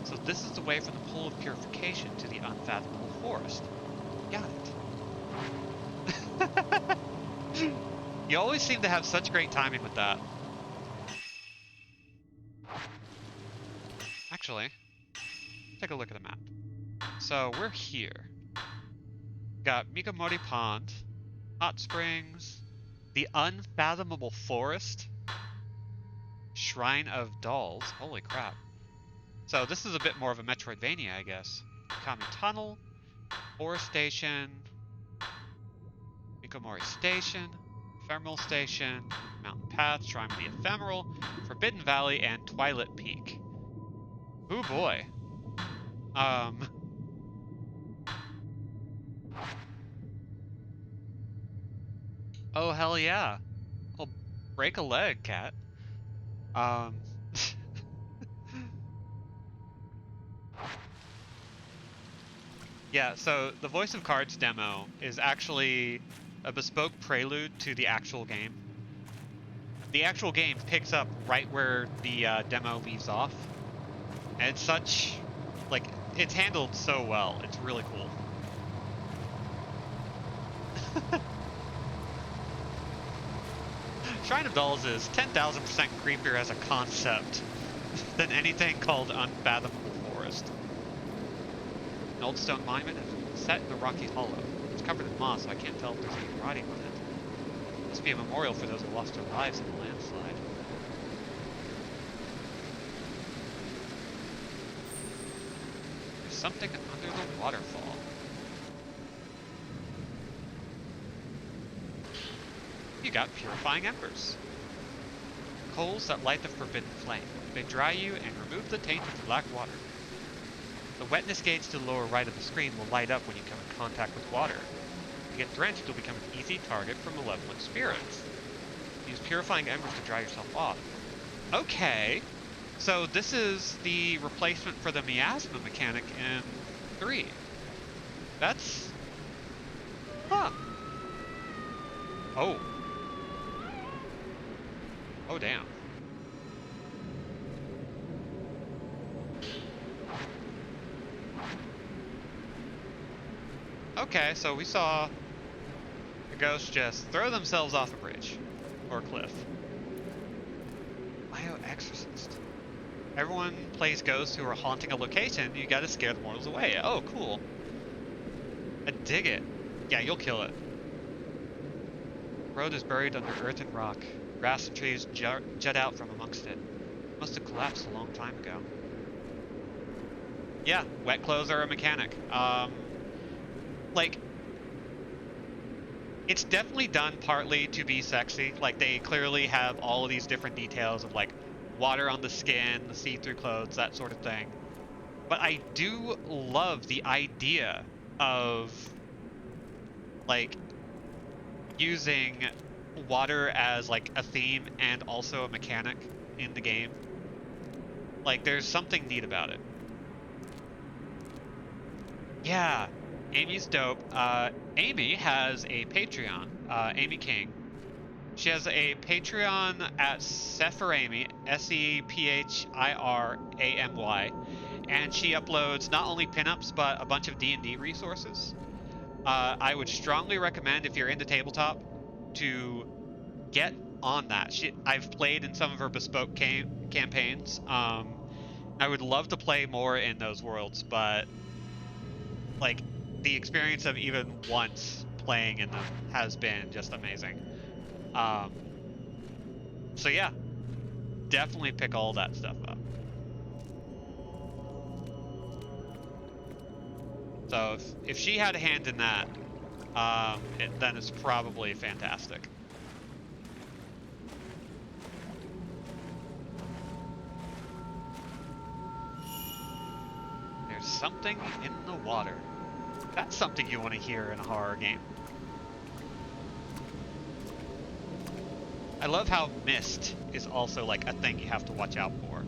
So this is the way from the pool of purification to the unfathomable forest. Got it. You always seem to have such great timing with that. Actually, take a look at the map. So we're here. Got Mikamori Pond, Hot Springs, the Unfathomable Forest, Shrine of Dolls. Holy crap. So this is a bit more of a Metroidvania, I guess. Kami Tunnel, Forest Station, Mikamori Station, Ephemeral Station, Mountain Path, Shrine of the Ephemeral, Forbidden Valley, and Twilight Peak. Ooh boy. Oh hell yeah. I'll break a leg, cat. Um... Yeah, so the Voice of Cards demo is actually a bespoke prelude to the actual game. The actual game picks up right where the demo leaves off. And it's such, like, it's handled so well. It's really cool. Shrine of Dolls is 10,000% creepier as a concept than anything called Unfathomable Forest. An old stone monument is set in the rocky hollow. It's covered in moss, so I can't tell if there's any writing on it. Must be a memorial for those who lost their lives in the landslide. There's something under the waterfall. You got purifying embers. Coals that light the forbidden flame. They dry you and remove the taint of the black water. The wetness gauge to the lower right of the screen will light up when you come in contact with water. If you get drenched, you'll become an easy target for malevolent spirits. Use purifying embers to dry yourself off. Okay, so this is the replacement for the miasma mechanic in 3. That's... Huh. Oh. Oh, damn. Okay, so we saw the ghosts just throw themselves off a bridge or a cliff. Bioexorcist. Everyone plays ghosts who are haunting a location. You gotta scare the mortals away. Oh, cool. I dig it. Yeah, you'll kill it. The road is buried under earth and rock. Grass and trees jut out from amongst it. Must have collapsed a long time ago. Yeah, wet clothes are a mechanic. Like, it's definitely done partly to be sexy. Like, they clearly have all of these different details of, like, water on the skin, the see-through clothes, that sort of thing. But I do love the idea of, like, using water as, like, a theme and also a mechanic in the game. Like, there's something neat about it. Yeah. Amy's dope. Amy has a Patreon, Amy King. She has a Patreon at Sephiramy, S-E-P-H-I-R-A-M-Y, and she uploads not only pinups, but a bunch of D&D resources. I would strongly recommend, if you're into tabletop, to get on that. I've played in some of her bespoke campaigns. I would love to play more in those worlds, but like the experience of even once playing in them has been just amazing. Um, so yeah, definitely pick all that stuff up. So if she had a hand in that, then it's probably fantastic. There's something in the water. That's something you want to hear in a horror game. I love how mist is also like a thing you have to watch out for.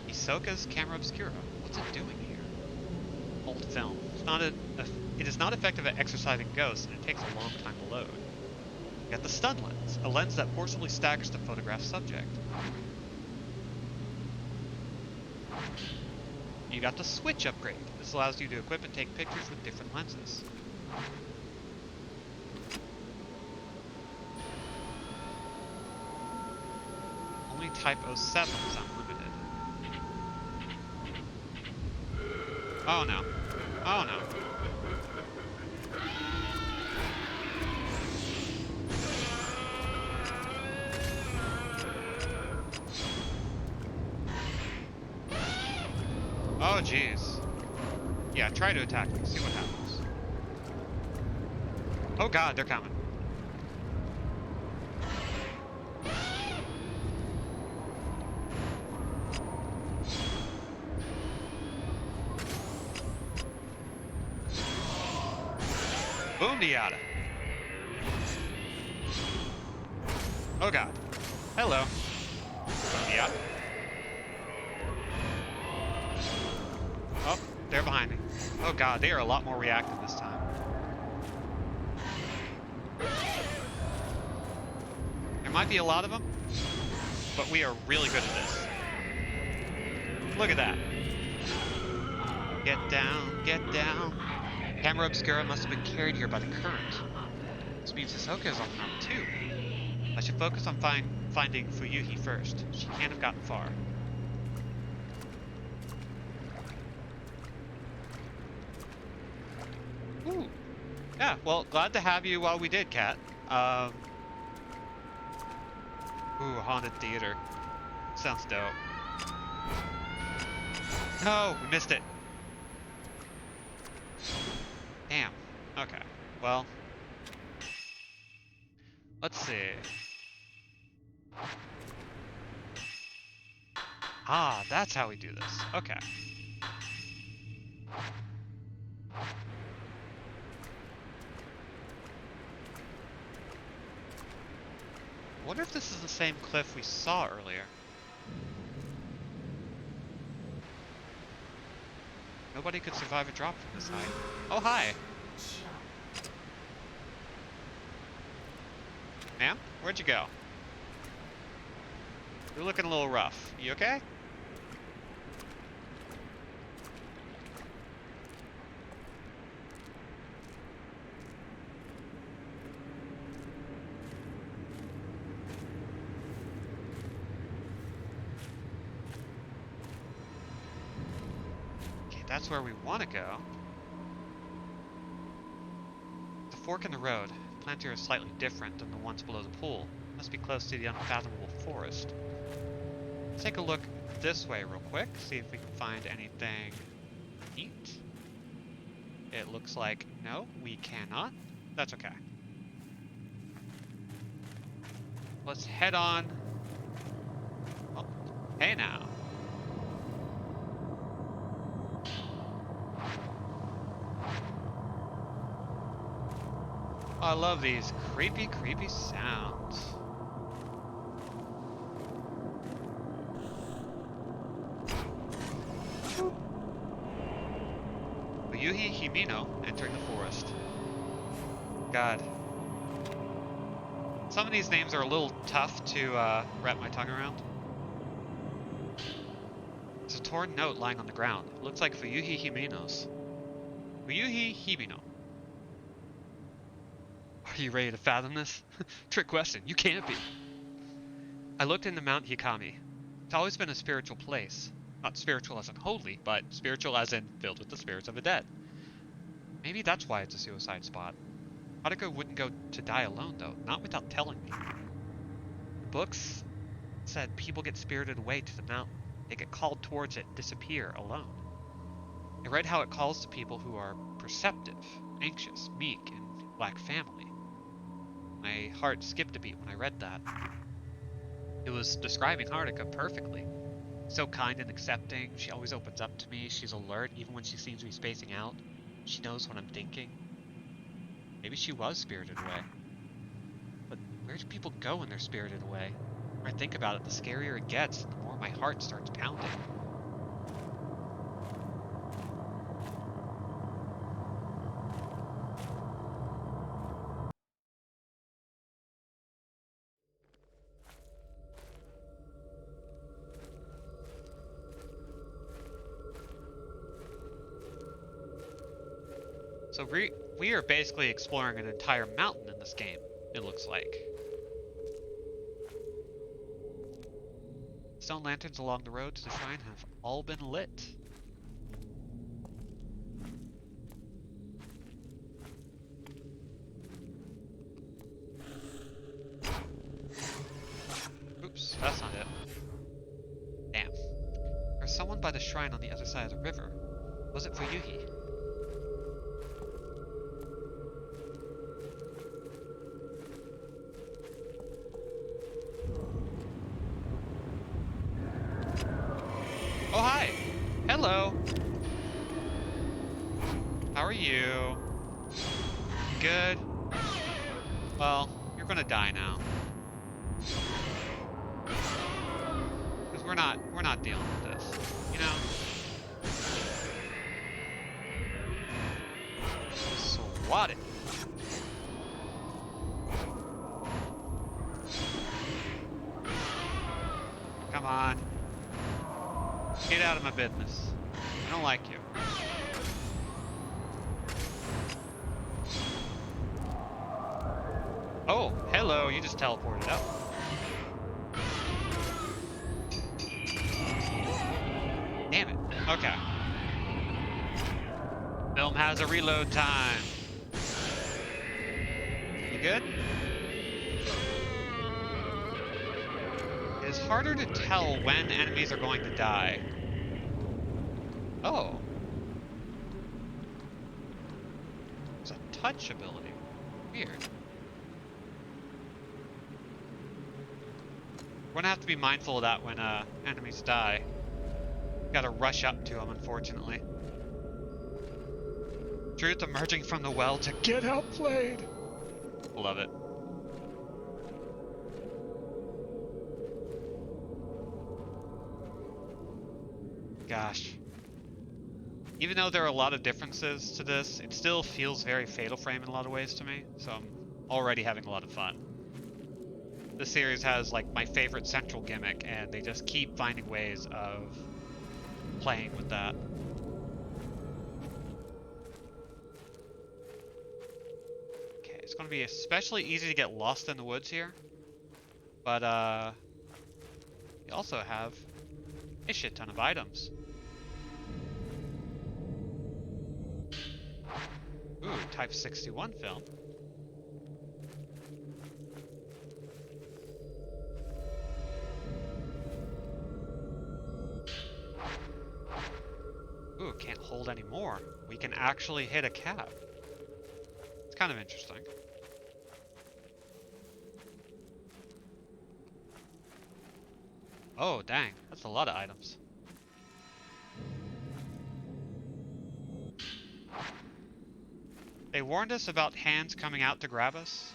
Hisoka's camera obscura. What's it doing here? Hold film. It is not effective at exorcising ghosts, and it takes a long time to load. You got the stun lens, a lens that forcibly staggers the photographed subject. You got the switch upgrade. This allows you to equip and take pictures with different lenses. Only Type 07 is unlimited. Oh no. Oh no. Oh jeez. Yeah, try to attack me. See what happens. Oh god, they're coming. Boom diata. Oh god. Hello. Boom diata. Oh, they're behind me. Oh god, they are a lot more reactive this time. There might be a lot of them, but we are really good at this. Look at that. Get down, get down. Camera obscura must have been carried here by the current. This means Hisoka is on the run too. I should focus on finding Fuyuhi first. She can't have gotten far. Ooh. Yeah, well, glad to have you while we did, Kat. Ooh, haunted theater. Sounds dope. No, we missed it. Damn. Okay. Well. Let's see. Ah, that's how we do this. Okay. I wonder if this is the same cliff we saw earlier. Nobody could survive a drop from this height. Oh, hi! Ma'am? Where'd you go? You're looking a little rough. You okay? Okay, that's where we want to go. The fork in the road. The plant here is slightly different than the ones below the pool. Must be close to the unfathomable forest. Let's take a look this way real quick, see if we can find anything neat. It looks like no, we cannot. That's okay. Let's head on. Oh, hey now. Oh, I love these creepy, creepy sounds. Yuhi Himino entering the forest. God. Some of these names are a little tough to wrap my tongue around. There's a torn note lying on the ground. It looks like Fuyuhi Himino's. Fuyuhi Himino. Are you ready to fathom this? Trick question. You can't be. I looked into Mount Hikami. It's always been a spiritual place. Not spiritual as in holy, but spiritual as in filled with the spirits of the dead. Maybe that's why it's a suicide spot. Haruka wouldn't go to die alone, though, not without telling me. The books said people get spirited away to the mountain. They get called towards it and disappear alone. I read how it calls to people who are perceptive, anxious, meek, and lack family. My heart skipped a beat when I read that. It was describing Haruka perfectly. So kind and accepting, she always opens up to me, she's alert even when she seems to be spacing out. She knows what I'm thinking. Maybe she was spirited away. But where do people go when they're spirited away? The more I think about it, the scarier it gets, and the more my heart starts pounding. So we are basically exploring an entire mountain in this game, it looks like. Stone lanterns along the road to the shrine have all been lit. Oops, that's not it. Damn. There's someone by the shrine on the other side of the river. Was it for Yuhi? Oh, hi! Hello! How are you? Good? Well, you're gonna die now. Because we're not dealing with this, you know? Swat it! Come on. Get out of my business. I don't like you. Oh, hello, you just teleported up. Damn it. Okay. Film has a reload time. You good? It's harder to tell when enemies are going to die. Oh. It's a touch ability. Weird. We're gonna have to be mindful of that when enemies die. Gotta rush up to them, unfortunately. Truth emerging from the well to get outplayed. Love it. Gosh. Even though there are a lot of differences to this, it still feels very Fatal Frame in a lot of ways to me, so I'm already having a lot of fun. This series has, like, my favorite central gimmick, and they just keep finding ways of playing with that. Okay, it's going to be especially easy to get lost in the woods here, but we also have a shit ton of items. Ooh, Type 61 film. Ooh, can't hold any more. We can actually hit a cap. It's kind of interesting. Oh, dang. That's a lot of items. They warned us about hands coming out to grab us.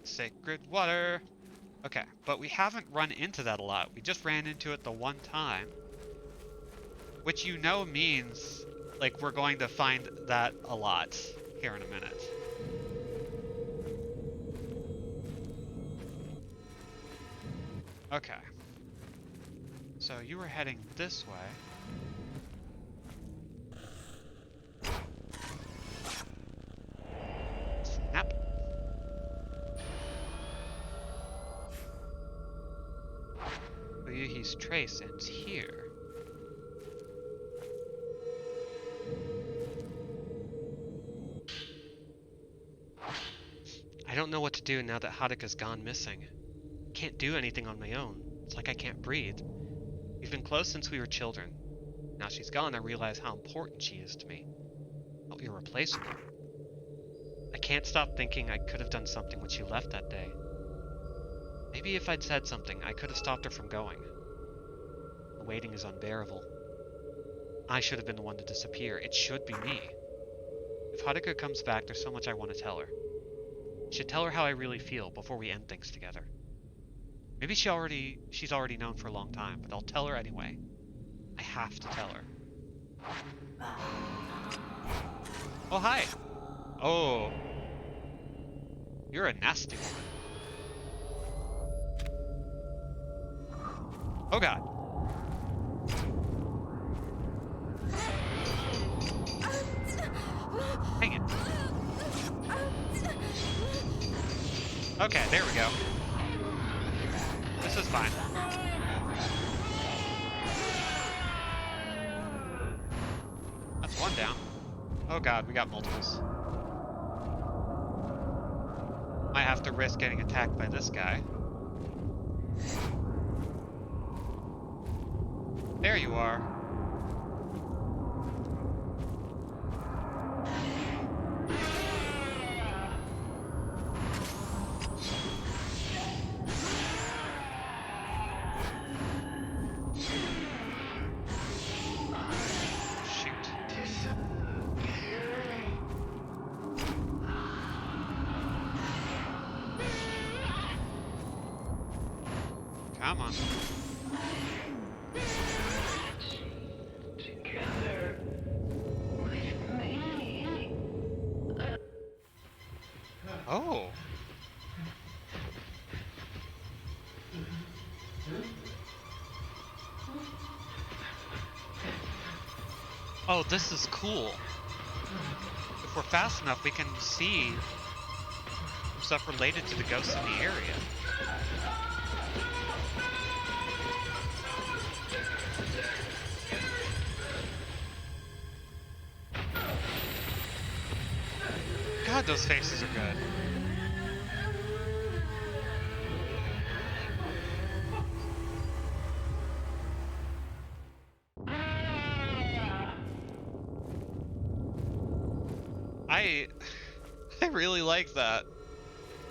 Sacred water. Okay, but we haven't run into that a lot. We just ran into it the one time. Which you know means, like, we're going to find that a lot here in a minute. Okay. So you were heading this way. Snap. key's trace ends here. I don't know what to do now that Hadaka's gone missing. Can't do anything on my own. It's like I can't breathe. We've been close since we were children. Now she's gone, I realize how important she is to me. How irreplaceable. I can't stop thinking I could have done something when she left that day. Maybe if I'd said something, I could have stopped her from going. The waiting is unbearable. I should have been the one to disappear. It should be me. If Hadaka comes back, there's so much I want to tell her. I should tell her how I really feel before we end things together. Maybe she's already known for a long time, but I'll tell her anyway. I have to tell her. Oh, hi! Oh. You're a nasty woman. Oh god. Hang it. Okay, there we go. This is fine. That's one down. Oh god, we got multiples. Might have to risk getting attacked by this guy. There you are. Come on. Together with me. Oh. Oh, this is cool. If we're fast enough, we can see stuff related to the ghosts in the area. God, those faces are good. I really like that.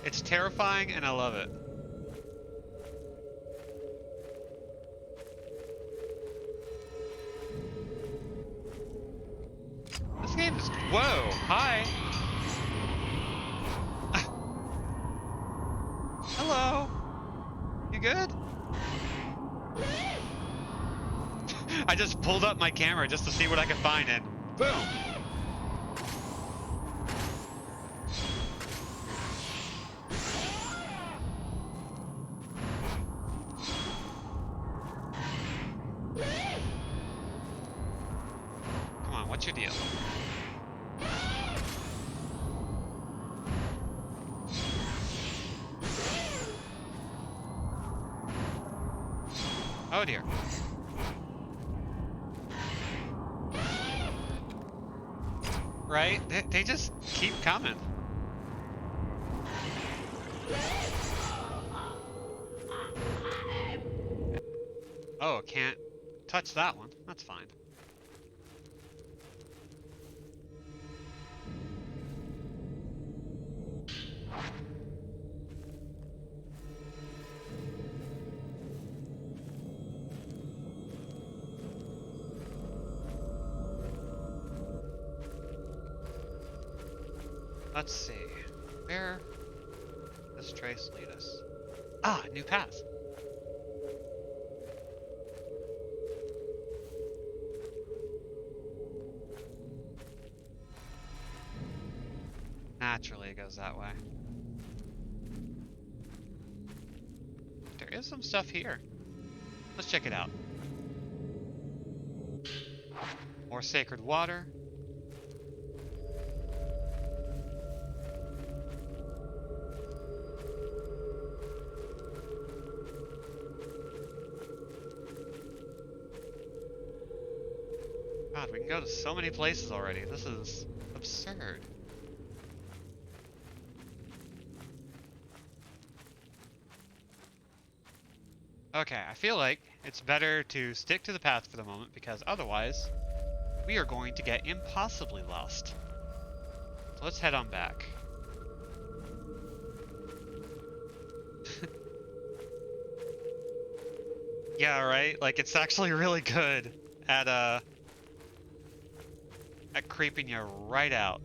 It's terrifying and I love it. This game is... Whoa! Hi! Hello! You good? I just pulled up my camera just to see what I could find and boom! Come on, what's your deal? Oh dear. Right? They just keep coming. Oh, can't touch that one. That's fine. Let's see. Where does trace lead us? Ah, new path. Naturally, it goes that way. There is some stuff here. Let's check it out. More sacred water. God, we can go to so many places already. This is absurd. Okay, I feel like it's better to stick to the path for the moment because otherwise we are going to get impossibly lost. So let's head on back. Yeah, right? Like it's actually really good at creeping you right out.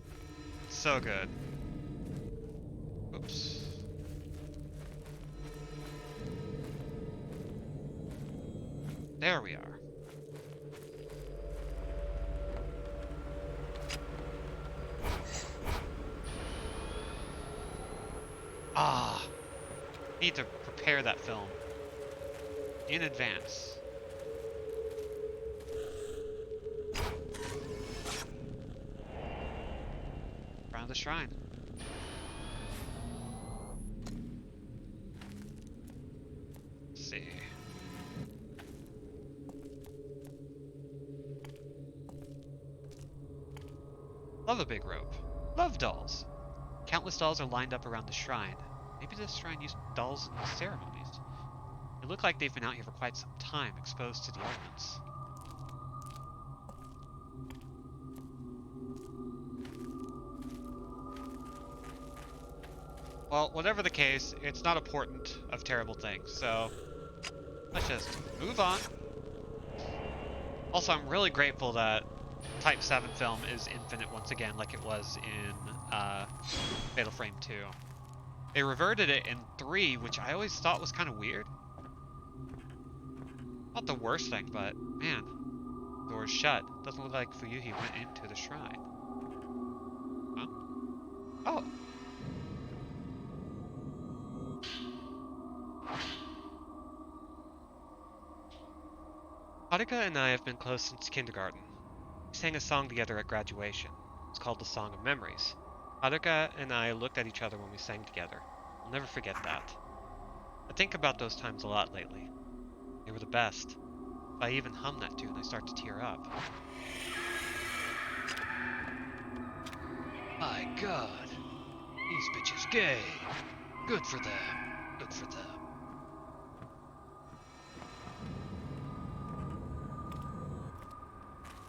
So good. Oops. There we are. Ah, need to prepare that film in advance. Around the shrine. Let's see. Love a big rope. Love dolls. Countless dolls are lined up around the shrine. Maybe this shrine used dolls in the ceremonies. They look like they've been out here for quite some time, exposed to the elements. Well, whatever the case, it's not a portent of terrible things, so let's just move on. Also, I'm really grateful that Type 7 film is infinite once again, like it was in Fatal Frame 2. They reverted it in 3, which I always thought was kind of weird. Not the worst thing, but man, door's shut. Doesn't look like Fuyuhi went into the shrine. Huh? Oh. Haruka and I have been close since kindergarten. We sang a song together at graduation. It's called the Song of Memories. Haruka and I looked at each other when we sang together. I'll never forget that. I think about those times a lot lately. They were the best. If I even hum that tune, I start to tear up. My God, these bitches gay. Good for them. Good for them.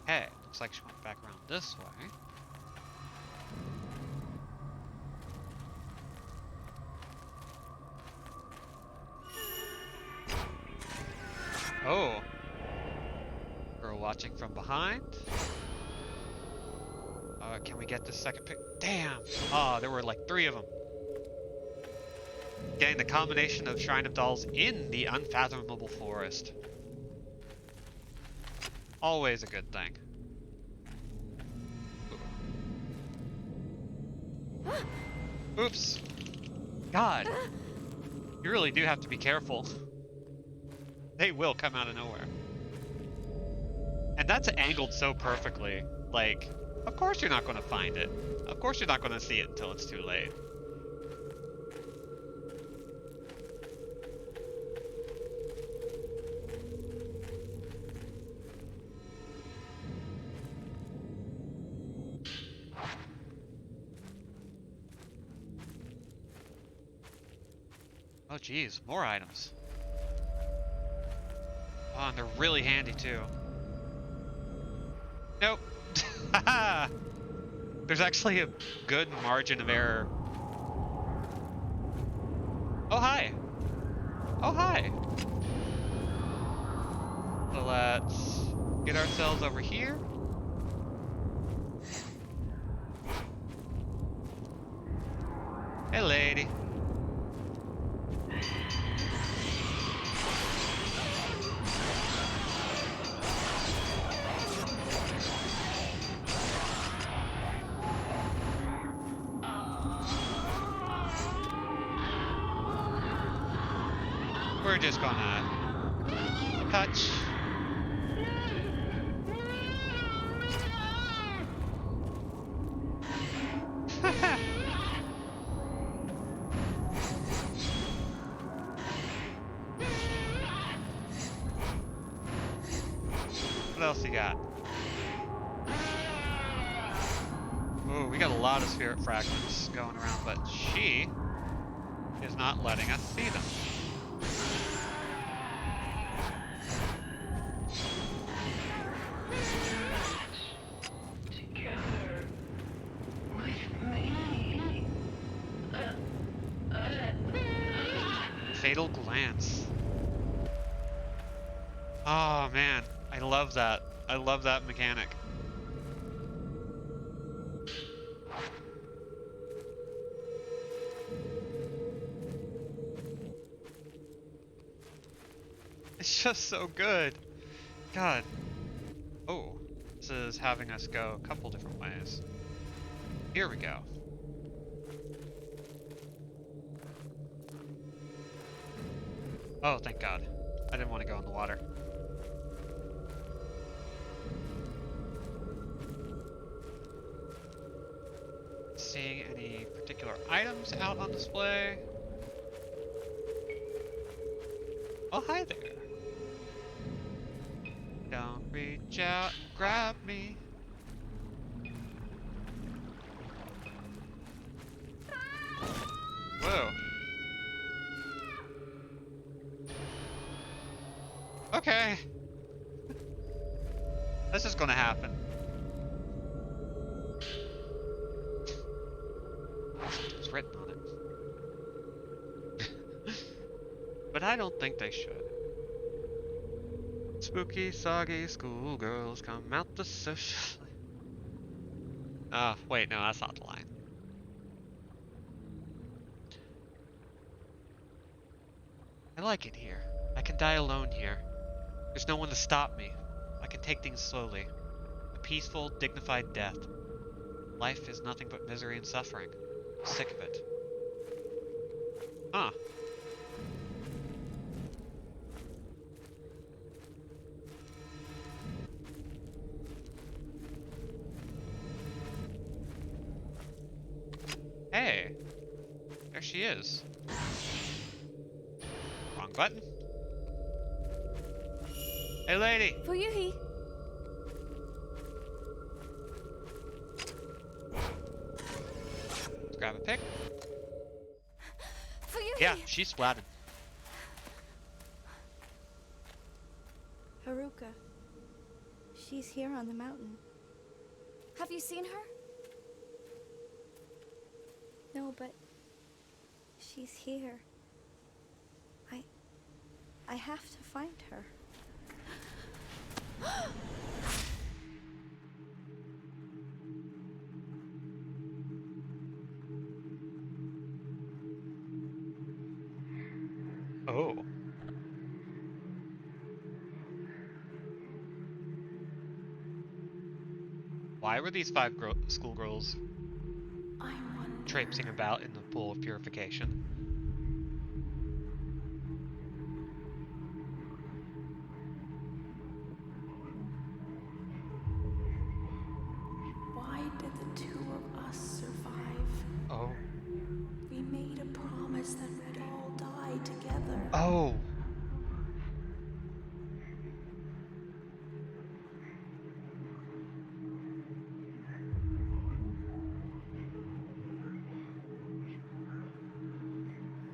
Hey, looks like she went back around this way. Oh. Girl watching from behind. Can we get the second pic? Damn! Oh, there were like 3 of them. Getting the combination of Shrine of Dolls in the unfathomable forest. Always a good thing. Oops. God. You really do have to be careful. They will come out of nowhere. And that's angled so perfectly. Like, of course you're not going to find it. Of course you're not going to see it until it's too late. Oh geez, more items. Oh, and they're really handy too. Nope. There's actually a good margin of error. Oh hi. Oh hi. So let's get ourselves over here. Hey lady. We're just gonna touch. What else you got? got a lot of spirit fragments going around, but she is not letting us see them. Together with me. Fatal glance. Oh man, I love that. I love that mechanic. It's just so good. God. Oh, this is having us go a couple different ways. Here we go. Oh, thank God. I didn't want to go in the water. Seeing any particular items out on display? Oh, hi there. Don't reach out and grab me. Whoa. Okay. This is gonna happen. It's written on it. But I don't think they should. Spooky, soggy schoolgirls come out the social. Wait, no, that's not the line. I like it here. I can die alone here. There's no one to stop me. I can take things slowly. A peaceful, dignified death. Life is nothing but misery and suffering. I'm sick of it. Huh. Hey. There she is. Wrong button. Hey, lady. Fuyuhi! Let's grab a pick. Fuyuhi! Yeah, she's splatted. Haruka. She's here on the mountain. Have you seen her? No, but she's here. I have to find her. Oh. Why were these five schoolgirls traipsing about in the pool of purification? Why did the two of us survive? Oh. We made a promise that we'd all die together. Oh.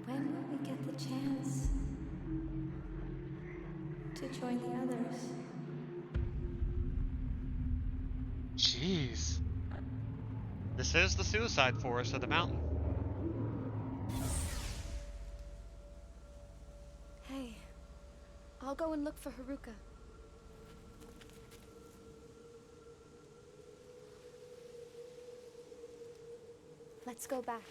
When will we get the chance to join the others? Jeez. This is the suicide forest of the mountain. Hey, I'll go and look for Haruka. Let's go back.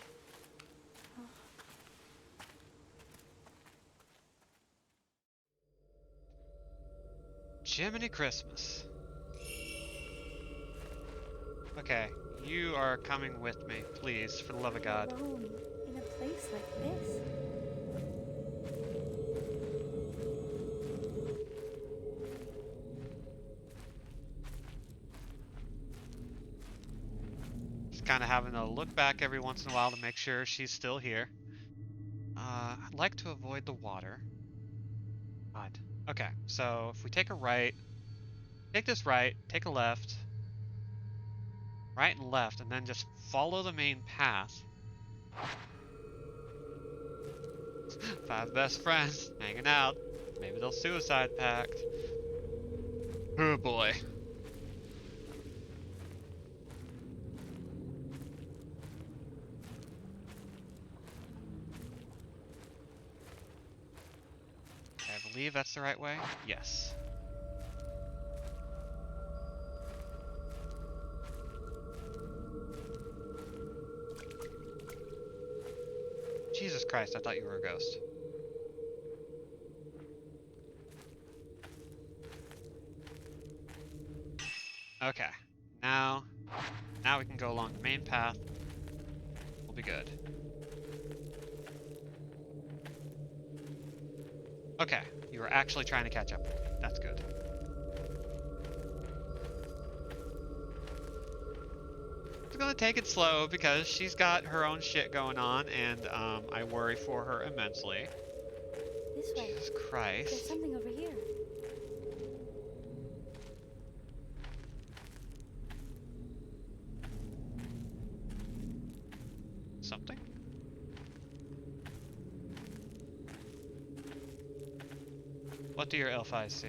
Jiminy Christmas. Okay, you are coming with me, please, for the love of God. Alone in a place like this. Just kind of having to look back every once in a while to make sure she's still here. I'd like to avoid the water. God. Okay, so if we take a right, take this right, take a left. right and left, and then just follow the main path. Five best friends hanging out. Maybe they'll suicide pact. Oh boy. I believe that's the right way. Yes. Jesus Christ, I thought you were a ghost. Okay. Now we can go along the main path. We'll be good. Okay, you were actually trying to catch up with me. That's good. She's gonna take it slow because she's got her own shit going on, and I worry for her immensely. This way. Jesus There's Christ. something over here. Something? What do your elf eyes see?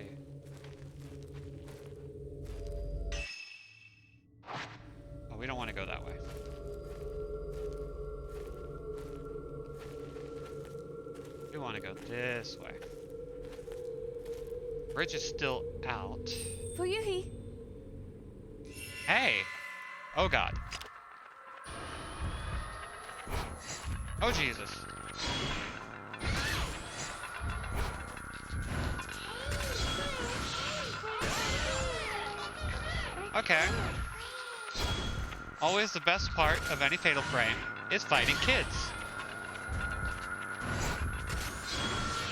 Oh, we don't want to go that way. We want to go this way. Bridge is still out. Fuyuhi! Hey! Oh god. Oh Jesus. Okay. Always the best part of any Fatal Frame is fighting kids.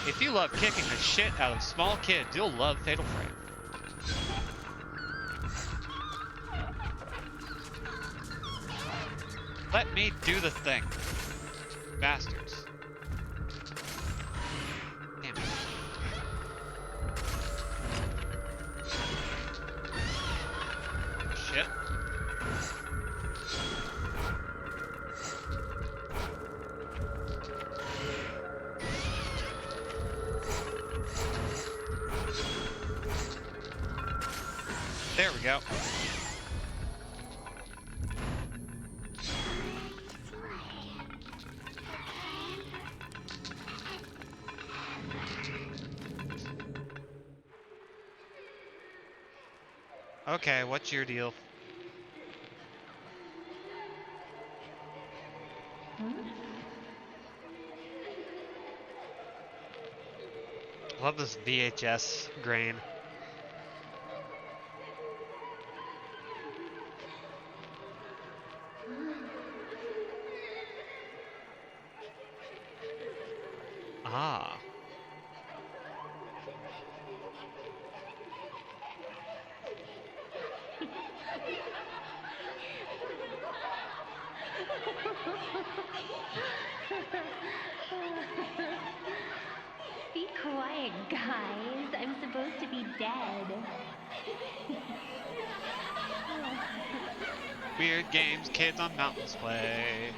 If you love kicking the shit out of small kids, you'll love Fatal Frame. Let me do the thing. Bastards. Damn it. Shit. There we go. Okay, what's your deal? I love this VHS grain. Ah. Be quiet, guys. I'm supposed to be dead. Weird games kids on mountains play.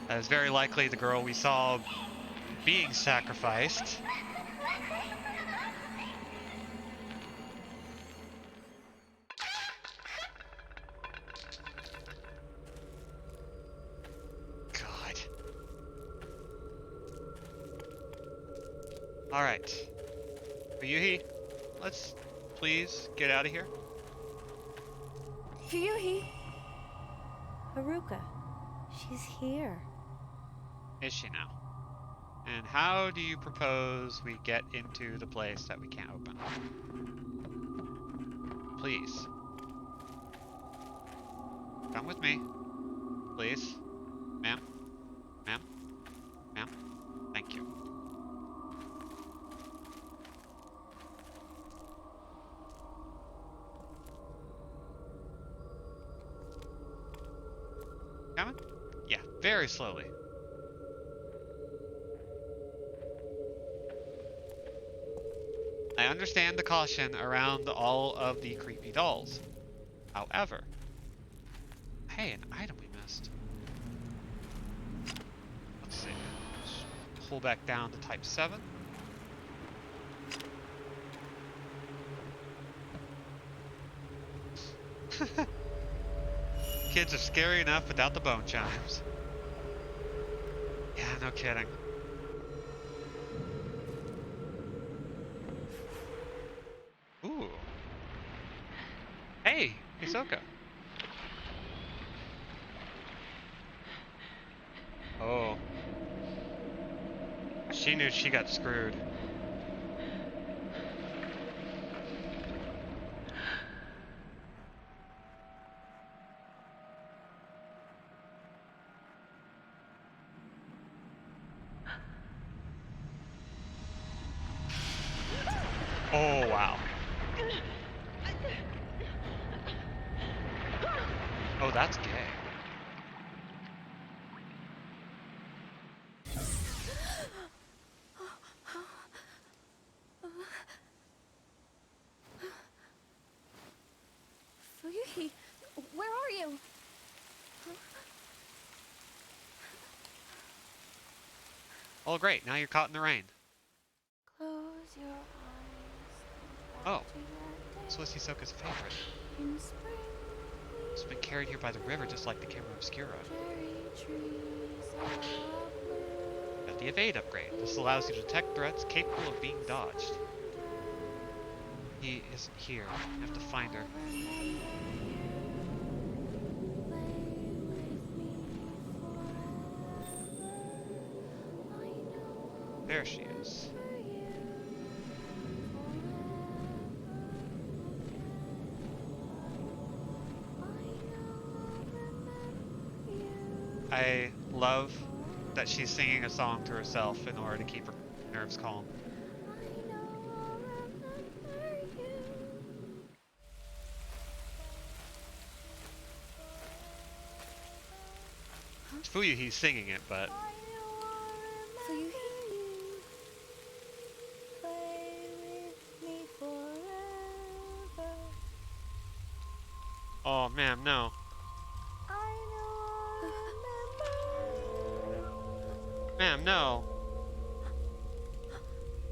That is very likely the girl we saw being sacrificed. God. Alright. Ryuhi, let's please get out of here. Fuyuhi! Haruka. She's here. Is she now? And how do you propose we get into the place that we can't open? Please. Come with me. Please. Ma'am. Ma'am. Ma'am. Thank you. Coming? Yeah, very slowly. I understand the caution around all of the creepy dolls. However, hey, an item we missed. Let's see. Pull back down to type 7. Kids are scary enough without the bone chimes. Yeah, no kidding. Ooh. Hey, Hisoka. Oh. She knew she got screwed. Oh, wow. Oh, that's gay. Fuyuhi, where are you? Oh, great. Now you're caught in the rain. Close your eyes. Oh. This was Hisoka's favorite. In spring, It's been carried here by the river just like the camera obscura. cherry trees are blue. Got the evade upgrade. This allows you to detect threats capable of being dodged. He isn't here. I have to find her. There she is. I love that she's singing a song to herself in order to keep her nerves calm. It's Fuyuhi's singing it, but Fuyuhi? Play with me forever. oh man, no. I know I'll remember Ma'am, no.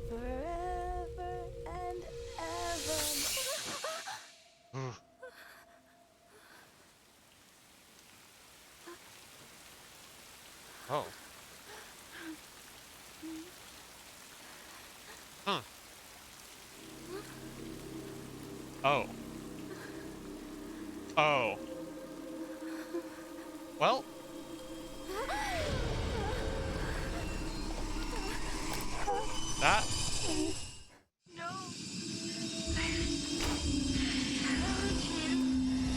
forever and ever. Ooh. Oh. Huh. Oh. Oh. Well. That.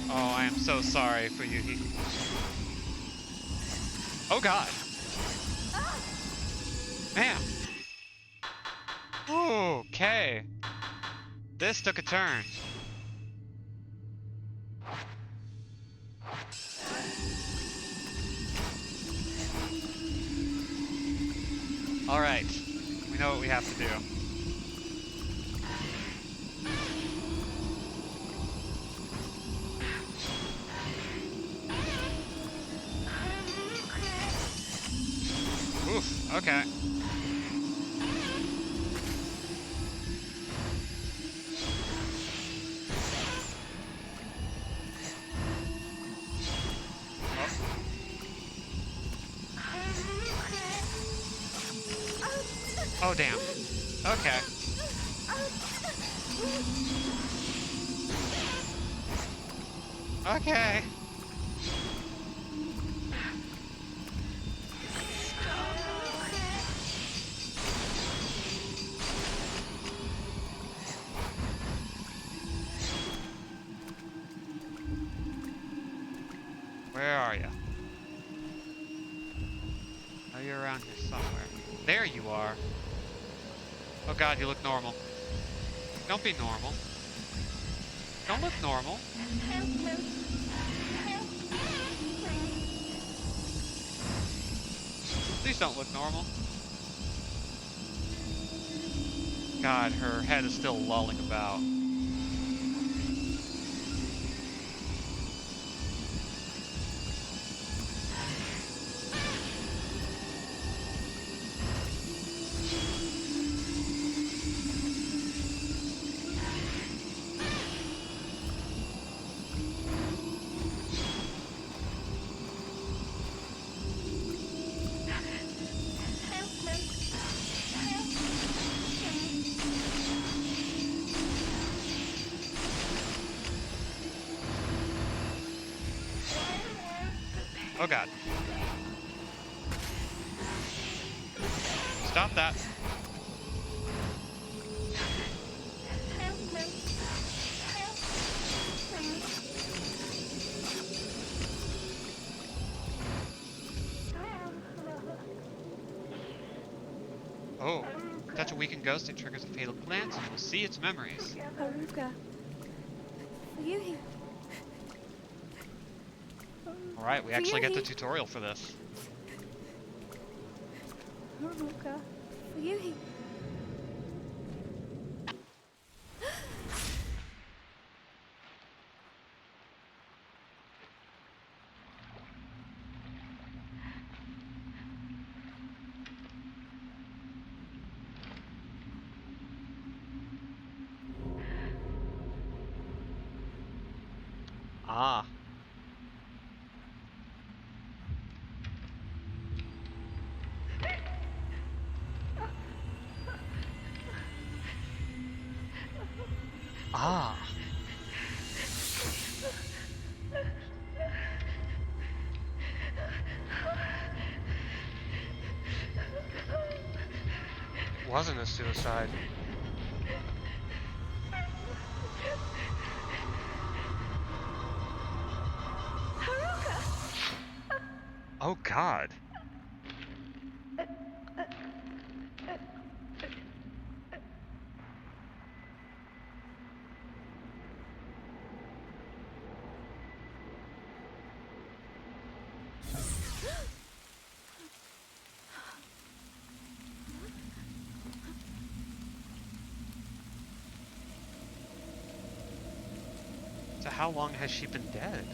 Oh, I am so sorry for you. Oh God. Man. Okay. This took a turn. All right. We know what we have to do. Oof, okay. Oh, damn. Okay. Okay. Where are you? Oh, you're around here somewhere. There you are. Oh God, you look normal. Don't be normal. Don't look normal. Please don't look normal. God, her head is still lolling about. Oh God. Stop that. Oh. Touch a weakened ghost, it triggers a fatal glance, and you will see its memories. Haruka. Fuyuhi. Alright, we actually get the Fuyuhi. tutorial for this. Haruka. Fuyuhi. Ah. Ah. Wasn't a suicide. Oh God. So how long has she been dead?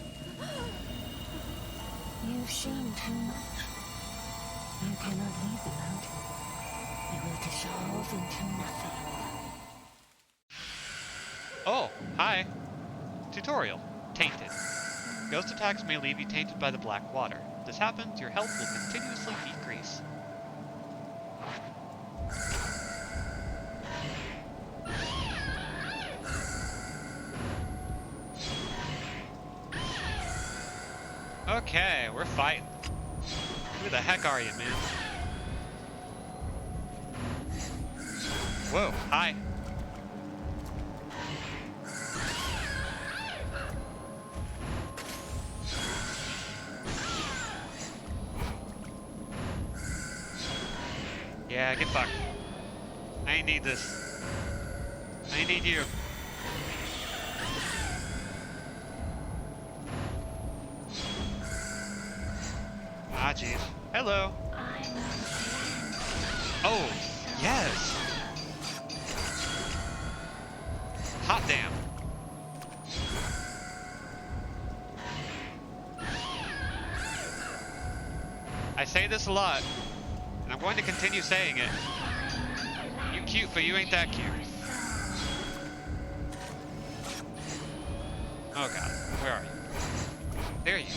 You've seen too much. You cannot leave the mountain. You will dissolve into nothing. Oh, hi. Tutorial. Tainted. Ghost attacks may leave you tainted by the black water. If this happens, your health will continuously decrease. Okay, we're fighting. Who the heck are you, man? Whoa, hi. Yeah, get fucked. I ain't need this. I need you. Ah, jeez. Hello. Oh, yes. Hot damn. I say this a lot, and I'm going to continue saying it. You cute, but you ain't that cute. Oh God, where are you? There you go.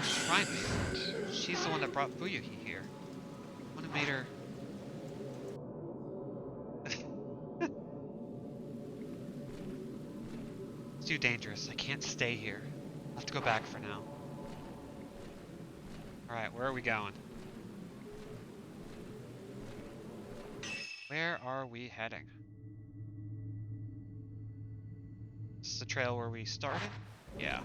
Shrine Maiden. She's the one that brought Fuyuhi here. Would have made her. It's too dangerous. I can't stay here. I'll have to go back for now. Alright, where are we going? Where are we heading? This is the trail where we started? Yeah.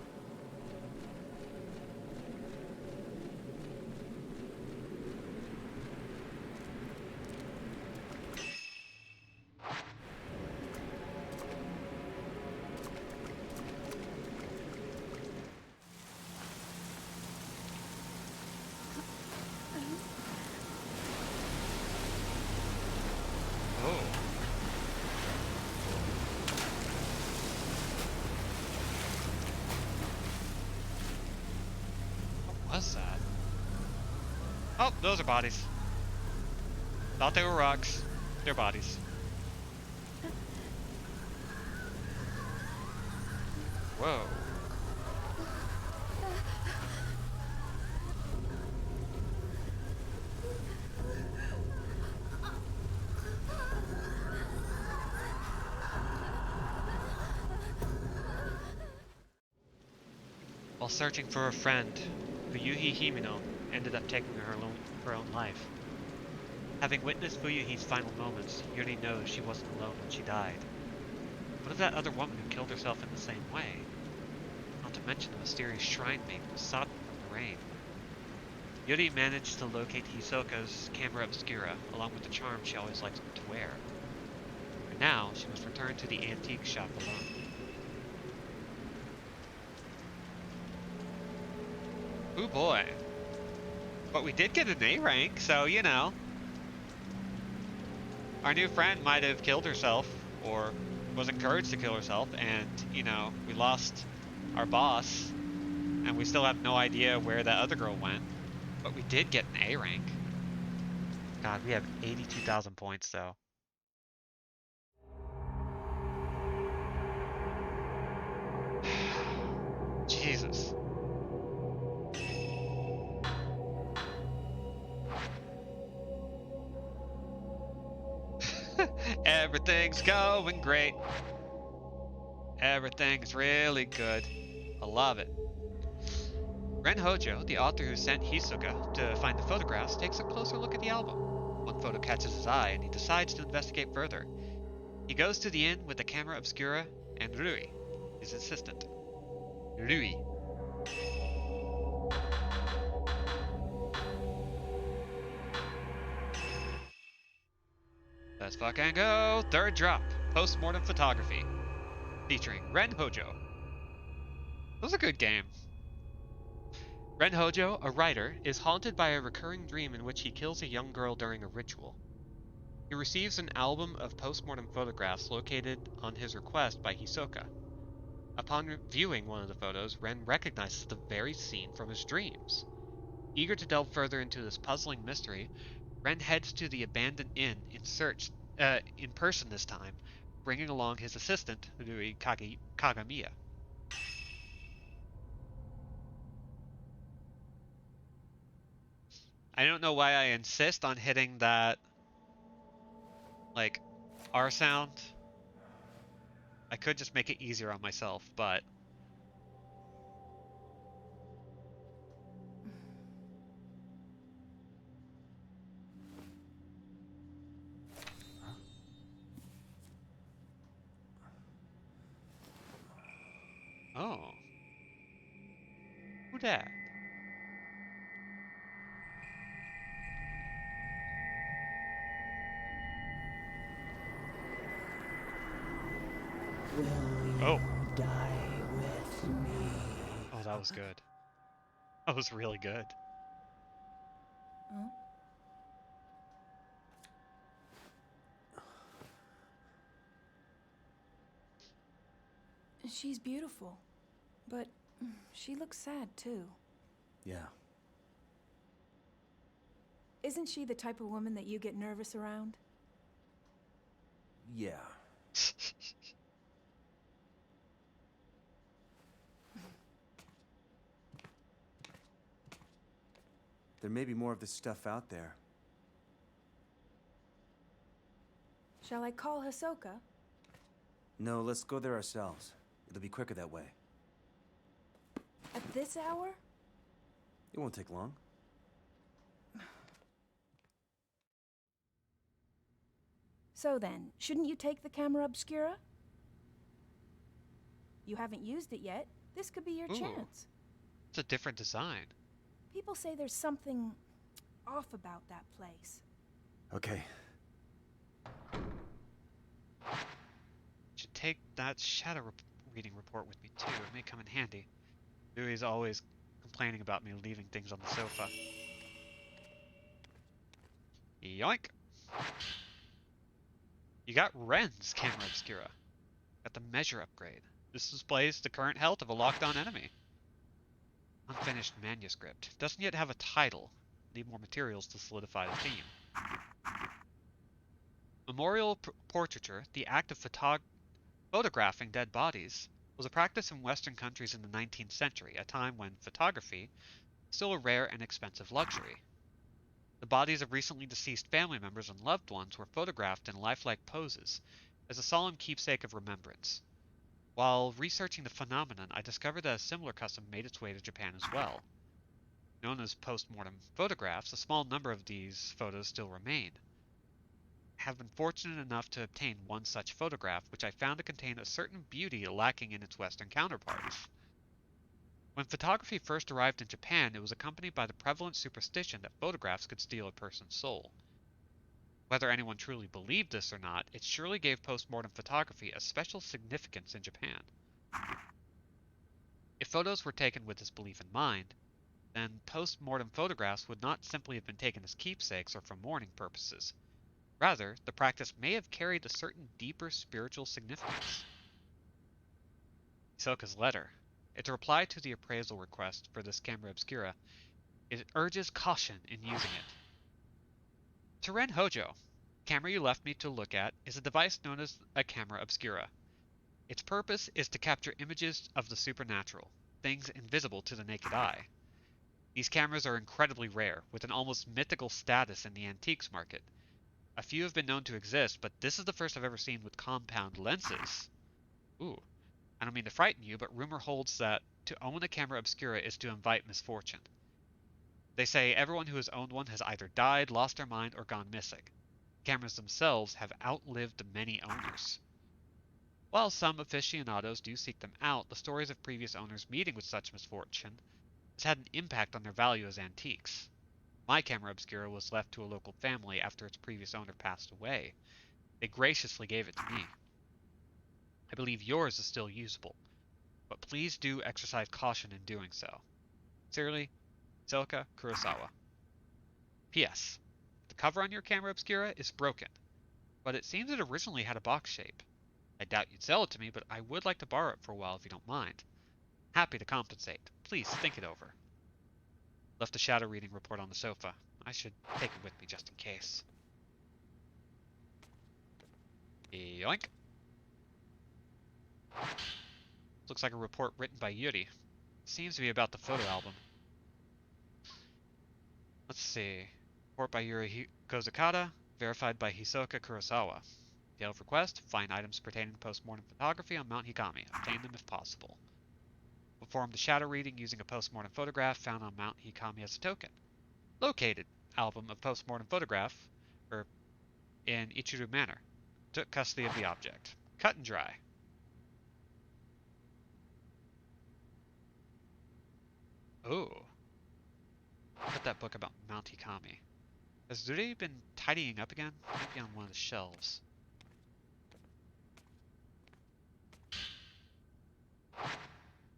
was that? Oh, those are bodies. Thought they were rocks. They're bodies. Whoa. While searching for a friend, Fuyuhi Himino ended up taking her own life. Having witnessed Fuyuhi's final moments, Yuri knows she wasn't alone when she died. What of that other woman who killed herself in the same way? Not to mention the mysterious shrine maiden sodden from the rain. Yuri managed to locate Hisoka's camera obscura, along with the charm she always liked to wear. And now, she must return to the antique shop alone. Ooh boy. But we did get an A rank, so you know. Our new friend might have killed herself, or was encouraged to kill herself, and, you know, we lost our boss, and we still have no idea where that other girl went. But we did get an A rank. God, we have 82,000 points, though. Jesus. Everything's going great. Everything's really good. I love it. Ren Hojo, the author who sent Hisoka to find the photographs, takes a closer look at the album. One photo catches his eye, and he decides to investigate further. He goes to the inn with the camera obscura and Rui, his assistant. Rui. Let's fucking go! Third drop, post-mortem photography, featuring Ren Hojo. It was a good game. Ren Hojo, a writer, is haunted by a recurring dream in which he kills a young girl during a ritual. He receives an album of post-mortem photographs located on his request by Hisoka. Upon viewing one of the photos, Ren recognizes the very scene from his dreams. Eager to delve further into this puzzling mystery, Ren heads to the abandoned inn in person this time, bringing along his assistant, Rui Kagamiya. I don't know why I insist on hitting that, like, R sound. I could just make it easier on myself, but... Oh. Who dat? Will Oh. you die with me? Oh, that was good. That was really good. Huh? She's beautiful, but she looks sad too. Yeah. Isn't she the type of woman that you get nervous around? Yeah. There may be more of this stuff out there. Shall I call Hisoka? No, let's go there ourselves. It'll be quicker that way. At this hour? It won't take long. So then, shouldn't you take the camera obscura? You haven't used it yet. This could be your Ooh. chance. It's a different design. People say there's something off about that place. Okay. Should take that shadow reading report with me too. It may come in handy. Louis always complaining about me leaving things on the sofa. Yoink! You got Ren's camera obscura. Got the measure upgrade. This displays the current health of a locked-on enemy. Unfinished manuscript. Doesn't yet have a title. Need more materials to solidify the theme. Memorial portraiture, the act of photographing dead bodies, was a practice in Western countries in the 19th century, a time when photography was still a rare and expensive luxury. The bodies of recently deceased family members and loved ones were photographed in lifelike poses as a solemn keepsake of remembrance. While researching the phenomenon, I discovered that a similar custom made its way to Japan as well. Known as post-mortem photographs, a small number of these photos still remain. I have been fortunate enough to obtain one such photograph, which I found to contain a certain beauty lacking in its Western counterparts. When photography first arrived in Japan, it was accompanied by the prevalent superstition that photographs could steal a person's soul. Whether anyone truly believed this or not, it surely gave post-mortem photography a special significance in Japan. If photos were taken with this belief in mind, then post-mortem photographs would not simply have been taken as keepsakes or for mourning purposes. Rather, the practice may have carried a certain deeper spiritual significance. Hisoka's letter. It's a reply to the appraisal request for this camera obscura. It urges caution in using it. To Ren Hojo, the camera you left me to look at is a device known as a camera obscura. Its purpose is to capture images of the supernatural, things invisible to the naked eye. These cameras are incredibly rare, with an almost mythical status in the antiques market. A few have been known to exist, but this is the first I've ever seen with compound lenses. Ooh, I don't mean to frighten you, but rumor holds that to own a camera obscura is to invite misfortune. They say everyone who has owned one has either died, lost their mind, or gone missing. Cameras themselves have outlived many owners. While some aficionados do seek them out, the stories of previous owners meeting with such misfortune has had an impact on their value as antiques. My camera obscura was left to a local family after its previous owner passed away. They graciously gave it to me. I believe yours is still usable, but please do exercise caution in doing so. Sincerely, Hisoka Kurosawa. P.S. The cover on your camera obscura is broken, but it seems it originally had a box shape. I doubt you'd sell it to me, but I would like to borrow it for a while if you don't mind. Happy to compensate. Please think it over. Left the shadow reading report on the sofa. I should take it with me just in case. Yoink. Looks like a report written by Yuri. Seems to be about the photo album. Let's see. Report by Yuri Kozukata, verified by Hisoka Kurosawa. Detailed request: find items pertaining to post-mortem photography on Mount Hikami. Obtain them if possible. Perform the shadow reading using a post-mortem photograph found on Mount Hikami as a token. Located album of post-mortem photograph in Ichiru Manor. Took custody of the object. Cut and dry. Oh. Put that book about Mount Hikami. Has Zuri been tidying up again? Maybe on one of the shelves. I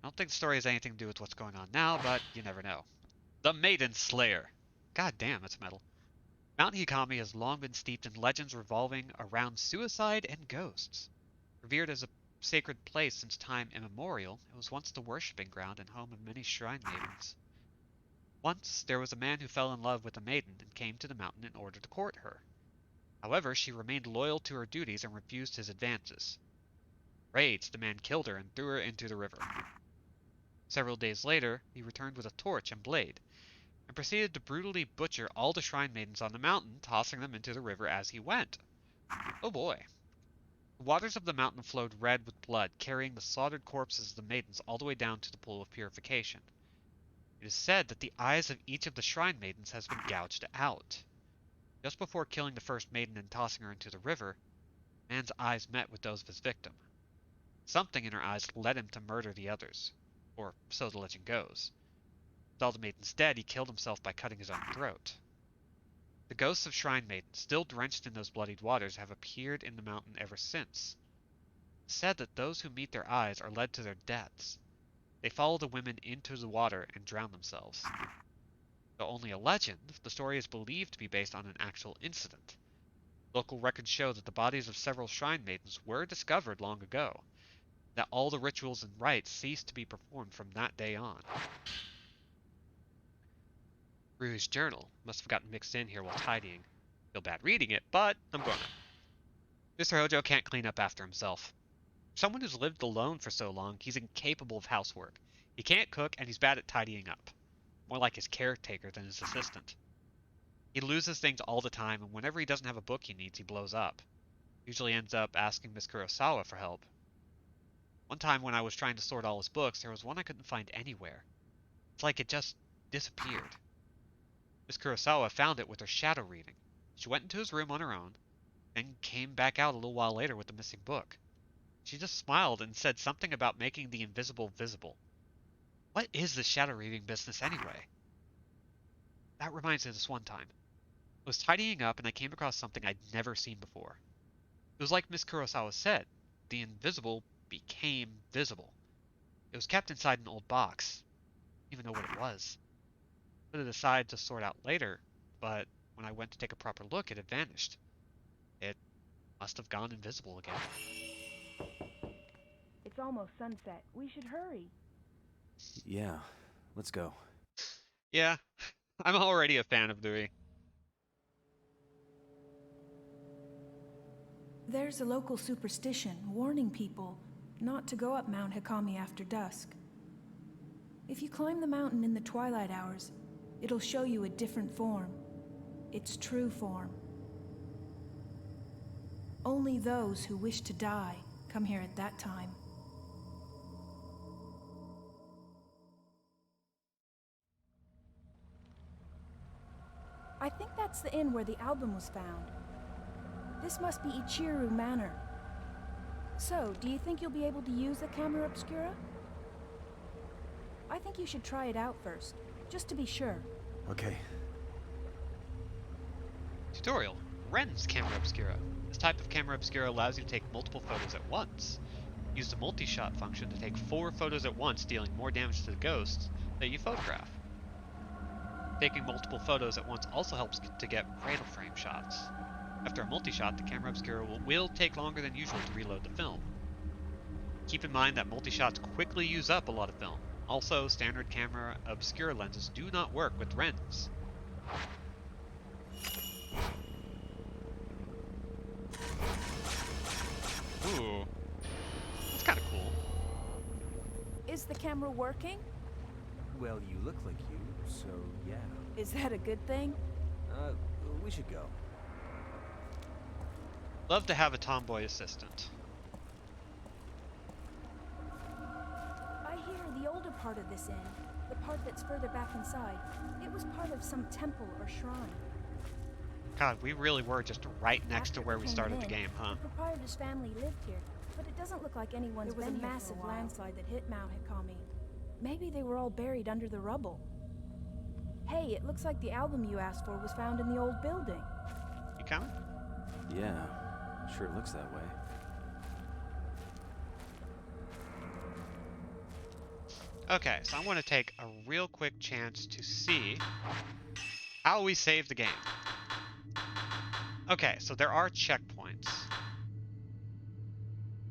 don't think the story has anything to do with what's going on now, but you never know. The Maiden Slayer. God damn, it's metal. Mount Hikami has long been steeped in legends revolving around suicide and ghosts. Revered as a sacred place since time immemorial, it was once the worshipping ground and home of many shrine maidens. Once, there was a man who fell in love with a maiden and came to the mountain in order to court her. However, she remained loyal to her duties and refused his advances. Enraged, the man killed her and threw her into the river. Several days later, he returned with a torch and blade, and proceeded to brutally butcher all the shrine maidens on the mountain, tossing them into the river as he went. Oh boy. The waters of the mountain flowed red with blood, carrying the slaughtered corpses of the maidens all the way down to the pool of purification. It is said that the eyes of each of the shrine maidens has been gouged out. Just before killing the first maiden and tossing her into the river, the man's eyes met with those of his victim. Something in her eyes led him to murder the others, or so the legend goes. With all the maidens dead, he killed himself by cutting his own throat. The ghosts of shrine maidens, still drenched in those bloodied waters, have appeared in the mountain ever since. It is said that those who meet their eyes are led to their deaths. They follow the women into the water and drown themselves. Though only a legend, the story is believed to be based on an actual incident. Local records show that the bodies of several shrine maidens were discovered long ago, that all the rituals and rites ceased to be performed from that day on. Rue's journal. Must have gotten mixed in here while tidying. Feel bad reading it, but I'm gonna. Mr. Hojo can't clean up after himself. Someone who's lived alone for so long, he's incapable of housework. He can't cook, and he's bad at tidying up. More like his caretaker than his assistant. He loses things all the time, and whenever he doesn't have a book he needs, he blows up. Usually ends up asking Miss Kurosawa for help. One time when I was trying to sort all his books, there was one I couldn't find anywhere. It's like it just disappeared. Miss Kurosawa found it with her shadow reading. She went into his room on her own, then came back out a little while later with the missing book. She just smiled and said something about making the invisible visible. What is this shadow reading business anyway? That reminds me of this one time. I was tidying up and I came across something I'd never seen before. It was like Miss Kurosawa said, the invisible became visible. It was kept inside an old box. I didn't even know what it was. I put it aside to sort out later, but when I went to take a proper look, it had vanished. It must have gone invisible again. It's almost sunset. We should hurry. Yeah, let's go. Yeah, I'm already a fan of Louis. There's a local superstition warning people not to go up Mount Hikami after dusk. If you climb the mountain in the twilight hours, it'll show you a different form. Its true form. Only those who wish to die come here at that time. I think that's the inn where the album was found. This must be Ichiru Manor. So, do you think you'll be able to use the camera obscura? I think you should try it out first, just to be sure. Okay. Tutorial. Ren's Camera Obscura. This type of camera obscura allows you to take multiple photos at once. Use the multi-shot function to take 4 photos at once, dealing more damage to the ghosts that you photograph. Taking multiple photos at once also helps to get cradle frame shots. After a multi-shot, the camera obscura will take longer than usual to reload the film. Keep in mind that multi-shots quickly use up a lot of film. Also, standard camera obscura lenses do not work with Rens. Ooh, that's kind of cool. Is the camera working? Well, you look like you, so yeah. Is that a good thing? We should go. Love to have a tomboy assistant. I hear the older part of this inn, the part that's further back inside, it was part of some temple or shrine. God, we really were just right next to After where it we came started the in, game, huh? The proprietor's family lived here, but it doesn't look like anyone's been here. There was a massive landslide that hit Mount Hikami. Maybe they were all buried under the rubble. Hey, it looks like the album you asked for was found in the old building. You coming? Yeah, sure looks that way. Okay, so I want to take a real quick chance to see how we save the game. Okay, so there are checkpoints.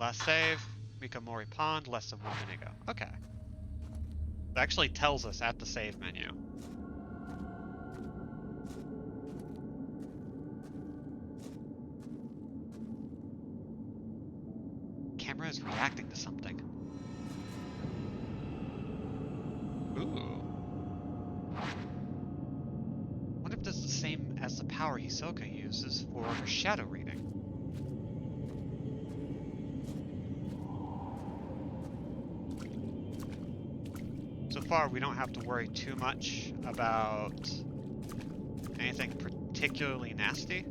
Last save, Mikomori Pond, less than 1 minute ago. Okay. It actually tells us at the save menu. Camera is reacting to something. Ooh. Wonder if this is the same as the power Hisoka uses for her shadow reading. So far, we don't have to worry too much about anything particularly nasty.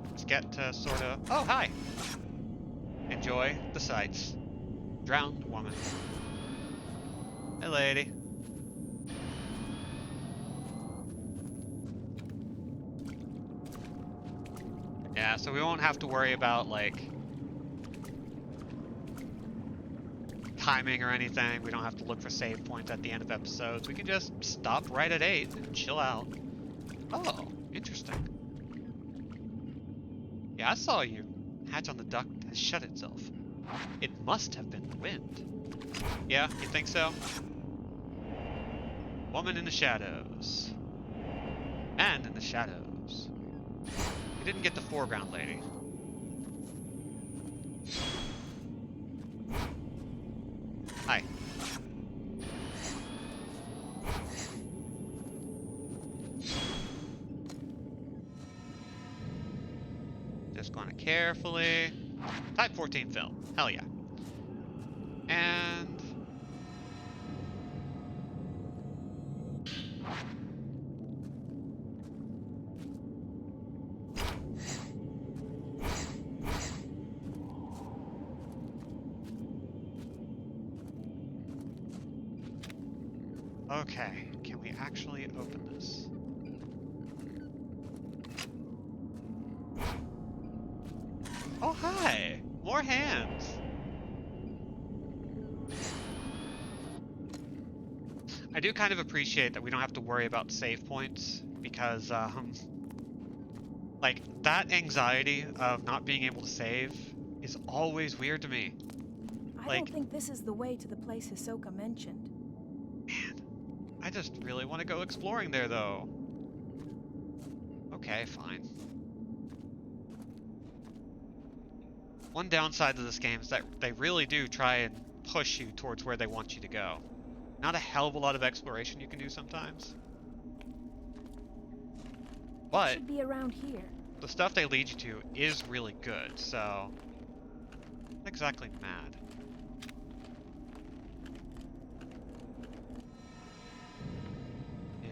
Let's get to sort of... Oh, hi! Enjoy the sights. Drowned woman. Hey, lady. Yeah, so we won't have to worry about, like, timing or anything. We don't have to look for save points at the end of episodes. We can just stop right at 8 and chill out. Oh, interesting. Yeah, I saw you. Hatch on the duct has shut itself. It must have been the wind. Yeah, you think so? Woman in the shadows. Man in the shadows. We didn't get the foreground lady. Hi. Just going to carefully. Type 14 film. Hell yeah. And okay, can we actually open this? Oh, hi! More hands! I do kind of appreciate that we don't have to worry about save points, because, like, that anxiety of not being able to save is always weird to me. I don't think this is the way to the place Hisoka mentioned. Man, I just really want to go exploring there, though. Okay, fine. One downside to this game is that they really do try and push you towards where they want you to go. Not a hell of a lot of exploration you can do sometimes. But It should be around here. the stuff they lead you to is really good, so not exactly mad.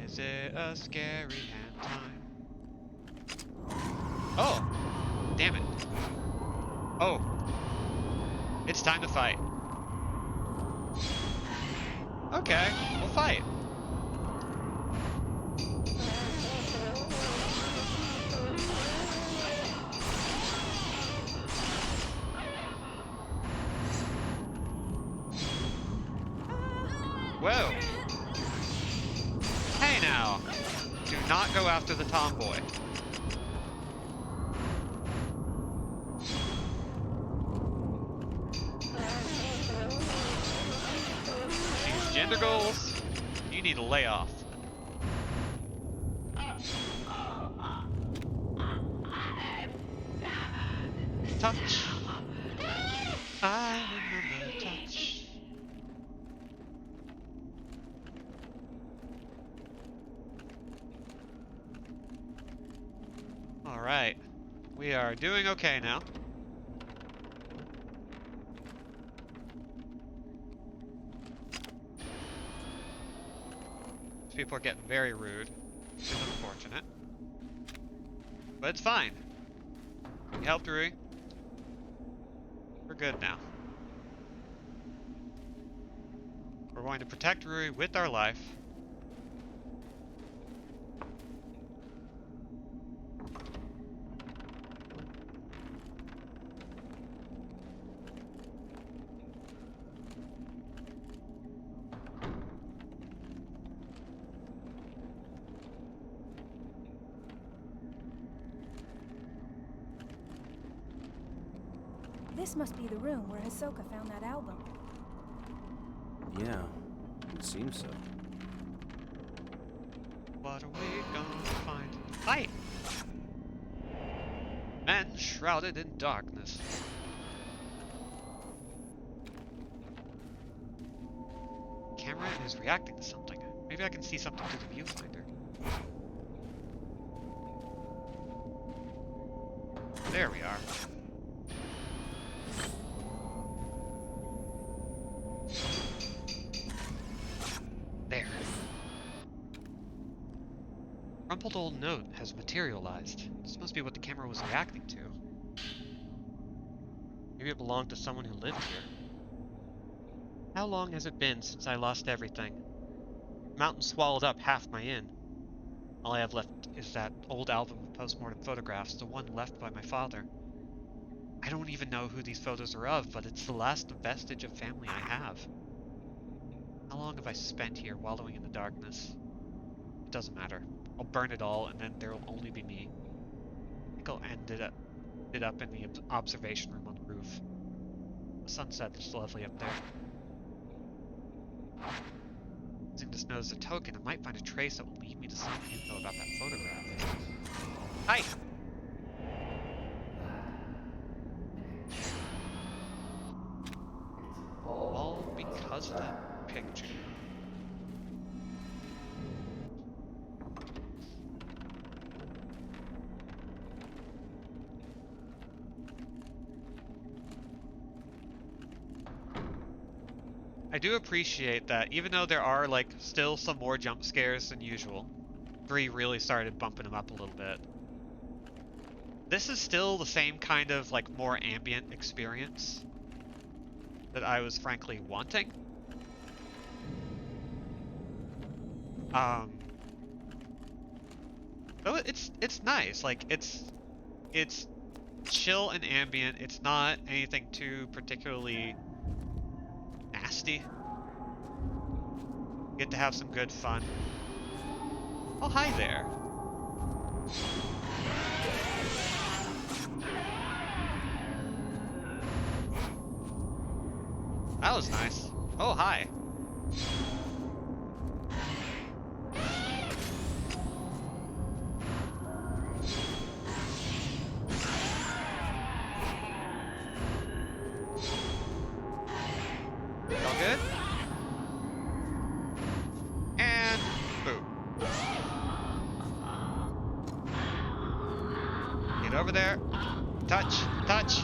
Is it a scary hand time? Oh! Damn it. Oh! It's time to fight. Okay, we'll fight. Whoa! Hey now! Do not go after the tomboy. These gender goals, you need to lay off. Touch. I remember touch. Alright. We are doing okay now. These people are getting very rude. It's unfortunate. But it's fine. We helped Rui. We're good now. We're going to protect Rui with our life. This must be the room where Hisoka found that album. Yeah, it seems so. What are we gonna find? Fight! Men shrouded in darkness. Camera is reacting to something. Maybe I can see something through the viewfinder. There we are. There. Crumpled old note has materialized. This must be what the camera was reacting to. Maybe it belonged to someone who lived here. How long has it been since I lost everything? The mountain swallowed up half my inn. All I have left is that old album of postmortem photographs, the one left by my father. I don't even know who these photos are of, but it's the last vestige of family I have. How long have I spent here wallowing in the darkness? It doesn't matter. I'll burn it all, and then there'll only be me. I think I'll end it up in the observation room on the roof. The sunset is lovely up there. Using this node as a token, I might find a trace that will lead me to some info about that photograph. Hi! All because of that picture. I do appreciate that even though there are like still some more jump scares than usual, 3 really started bumping them up a little bit. This is still the same kind of like more ambient experience that I was frankly wanting. So it's nice. Like it's chill and ambient. It's not anything too particularly nasty. Get to have some good fun. Oh, hi there. That was nice. Oh, hi. All good? And boom. Get over there. Touch, touch.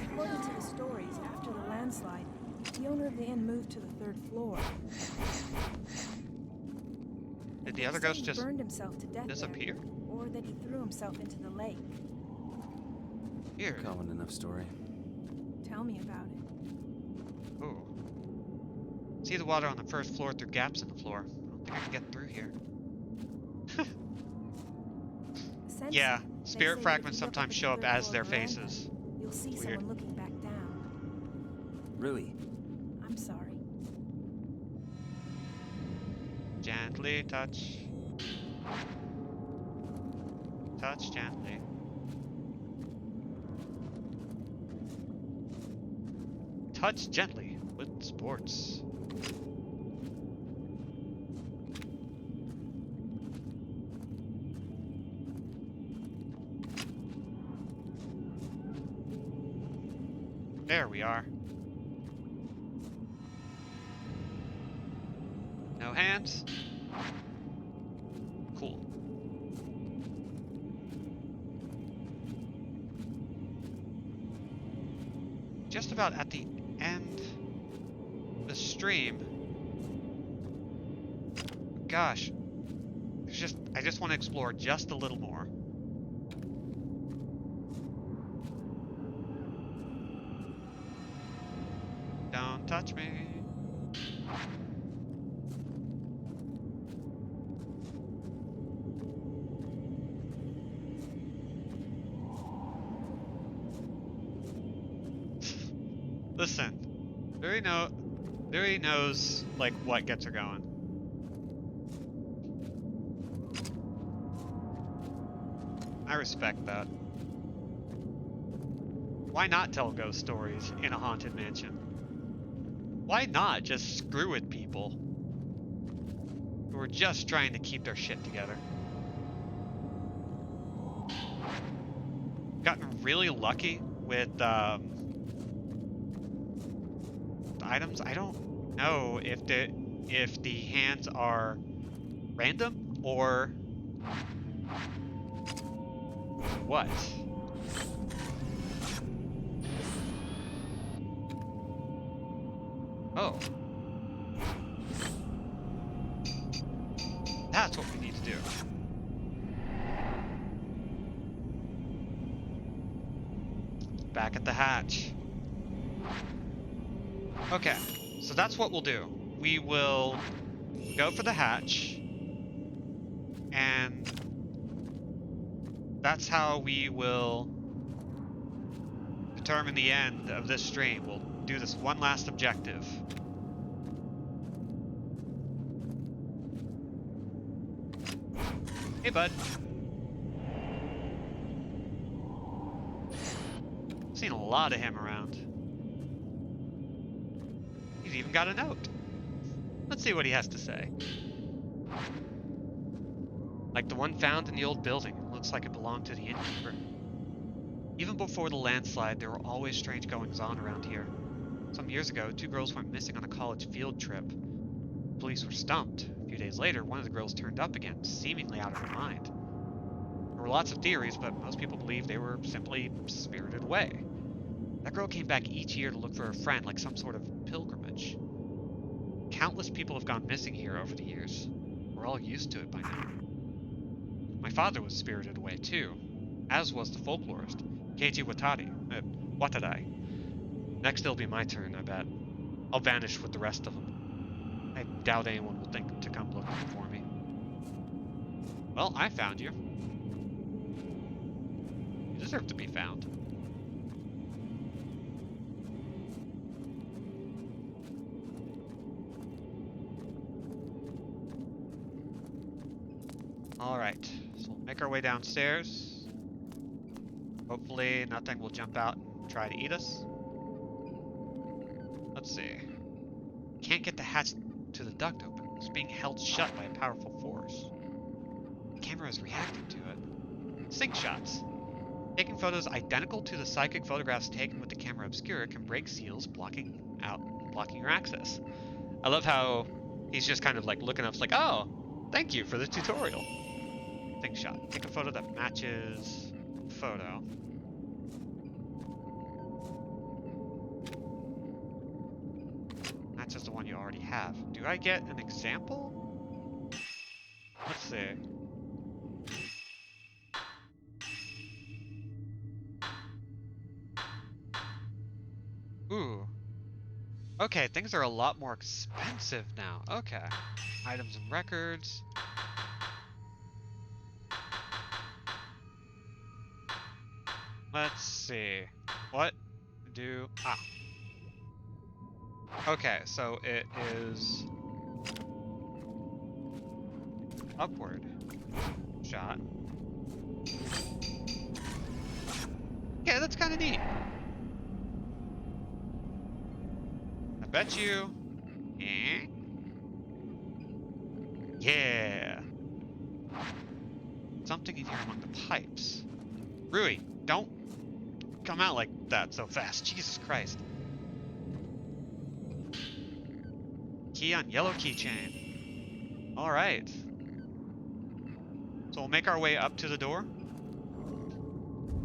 According to the stories, after the landslide, the owner of the inn moved to the 3rd floor. Did the other ghost just burned himself to death disappear? there, or that he threw himself into the lake. Here. Common enough story. Tell me about it. Ooh. See the water on the 1st floor through gaps in the floor. I don't think I can get through here. Yeah, spirit fragments sometimes show up as their faces. You'll see Weird. someone looking back down. Really? I'm sorry. Gently touch. Touch gently. Touch gently with sports. There we are. No hands. Cool. Just about at the end of the stream. Gosh. I just want to explore just a little more. Don't touch me. Listen, Very knows like what gets her going. I respect that. Why not tell ghost stories in a haunted mansion? Why not just screw with people who are just trying to keep their shit together? Gotten really lucky with items. I don't know if the hands are random or what. Oh. That's what we need to do. Back at the hatch. Okay, so that's what we'll do. We will go for the hatch, and that's how we will determine the end of this stream. We'll do this one last objective. Hey, bud. Seen a lot of him around. even got a note. Let's see what he has to say. Like the one found in the old building. Looks like it belonged to the innkeeper. Even before the landslide, there were always strange goings-on around here. Some years ago, 2 girls went missing on a college field trip. Police were stumped. A few days later, one of the girls turned up again, seemingly out of her mind. There were lots of theories, but most people believe they were simply spirited away. That girl came back each year to look for her friend, like some sort of pilgrimage. Countless people have gone missing here over the years. We're all used to it by now. My father was spirited away too, as was the folklorist, Keiji Watadai. Next it'll be my turn, I bet. I'll vanish with the rest of them. I doubt anyone will think to come looking for me. Well, I found you. You deserve to be found. Alright, so we'll make our way downstairs. Hopefully nothing will jump out and try to eat us. Let's see. Can't get the hatch to the duct open. It's being held shut by a powerful force. The camera is reacting to it. Sync shots. Taking photos identical to the psychic photographs taken with the camera obscura can break seals, blocking your access. I love how he's just kind of like looking up, it's like, oh, thank you for the tutorial. Sync shot. Take a photo that matches the photo. Matches the one you already have. Do I get an example? Let's see. Ooh. Okay, things are a lot more expensive now. Okay. Items and records. Let's see. What do... Ah. Okay, so it is... upward. Shot. Okay, that's kind of neat. I bet you... Eh? Yeah. Something in here among the pipes. Rui, don't come out like that so fast. Jesus Christ. Key on yellow keychain. Alright. So we'll make our way up to the door.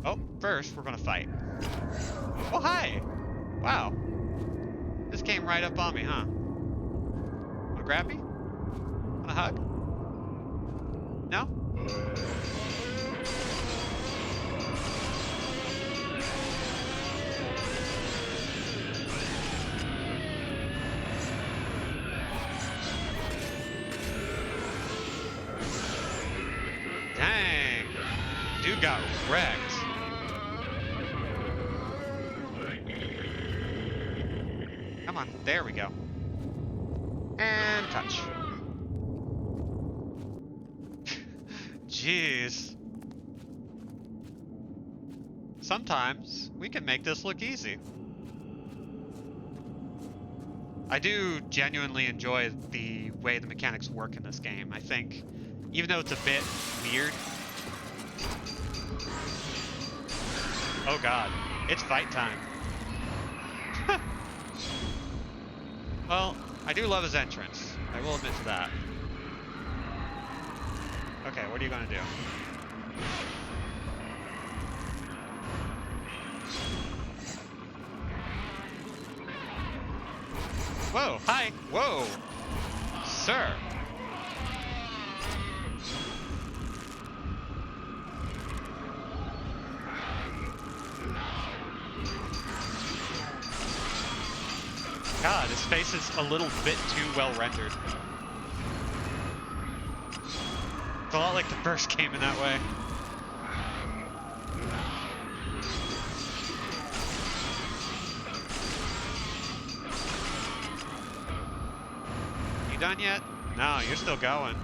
Oh, first we're gonna fight. Oh, hi! Wow. This came right up on me, huh? Wanna grab me? Wanna hug? No? Dang! Dude got wrecked. Come on, there we go. And touch. Jeez. Sometimes we can make this look easy. I do genuinely enjoy the way the mechanics work in this game. I think, even though it's a bit weird. Oh god, it's fight time. Well, I do love his entrance. I will admit to that. Okay, what are you gonna do? Whoa, hi, whoa, sir. God, his face is a little bit too well rendered. It's a lot like the first game in that way. You done yet? No, you're still going.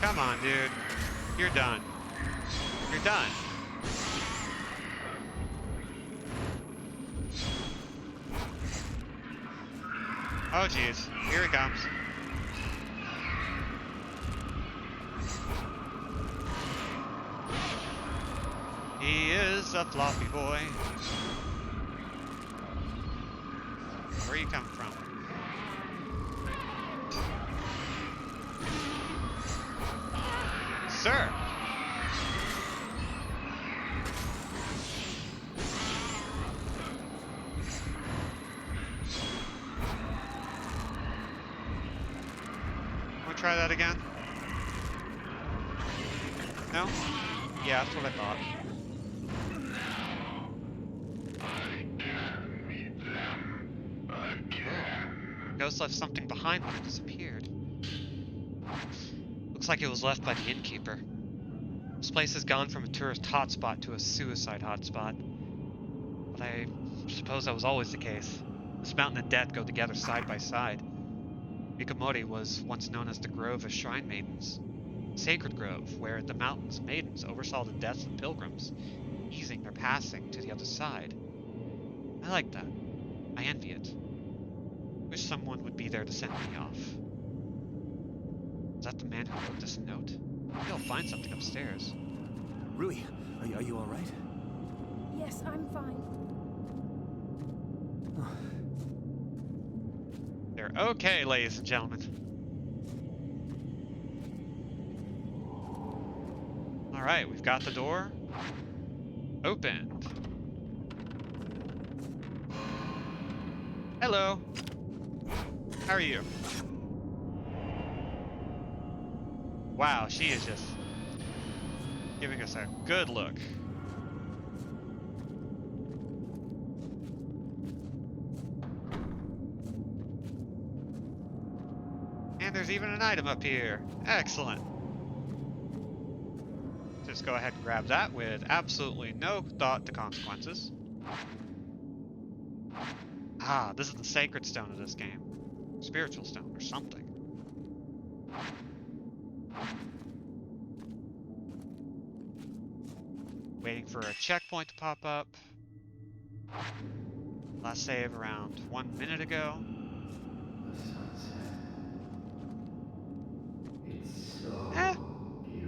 Come on, dude. You're done. You're done. Oh jeez, here he comes. He is a floppy boy. Where are you coming from? Sir! Wanna try that again? No? Yeah, that's what I thought. Ghost left something behind when it disappeared. Looks like it was left by the innkeeper. This place has gone from a tourist hotspot to a suicide hotspot. But I suppose that was always the case. This mountain and death go together side by side. Mikamori was once known as the Grove of Shrine Maidens. A sacred grove where the mountain's maidens oversaw the deaths of pilgrims, easing their passing to the other side. I like that. I envy it. Wish someone would be there to send me off. Is that the man who wrote this note? Maybe I'll find something upstairs. Rui, are you all right? Yes, I'm fine. They're okay, ladies and gentlemen. Alright, we've got the door opened. Hello. How are you? Wow, she is just giving us a good look. And there's even an item up here. Excellent. Just go ahead and grab that with absolutely no thought to consequences. Ah, this is the sacred stone of this game. Spiritual stone or something. Waiting for a checkpoint to pop up. Last save around 1 minute ago.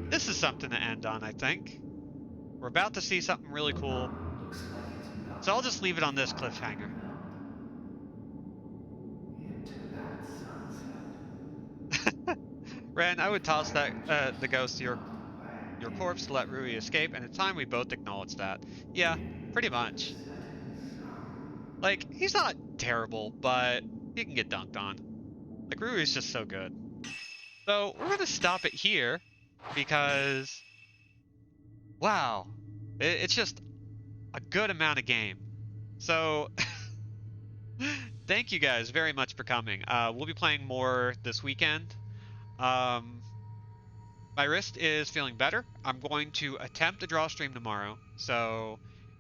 This is something to end on, I think. We're about to see something really cool. So I'll just leave it on this cliffhanger. Ren, I would toss that the ghost to your corpse to let Rui escape, and it's time we both acknowledge that. Yeah, pretty much. Like, he's not terrible, but he can get dunked on. Like, Rui's just so good. So, we're gonna stop it here, because... wow. It's just a good amount of game. So... thank you guys very much for coming. We'll be playing more this weekend. My wrist is feeling better. I'm going to attempt to draw stream tomorrow. So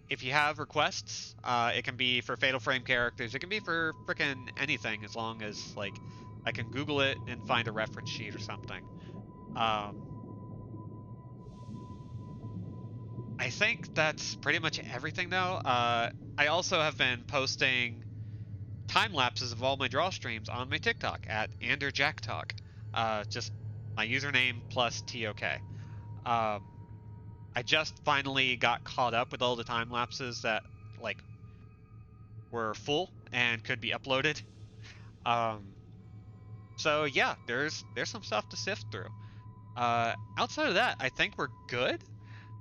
if you have requests, it can be for Fatal Frame characters. It can be for frickin' anything as long as, like, I can Google it and find a reference sheet or something. I think that's pretty much everything, though. I also have been posting time lapses of all my draw streams on my TikTok at AnderJackTalk. Just my username plus TOK. I just finally got caught up with all the time lapses that like were full and could be uploaded. So yeah, there's some stuff to sift through. Outside of that, I think we're good.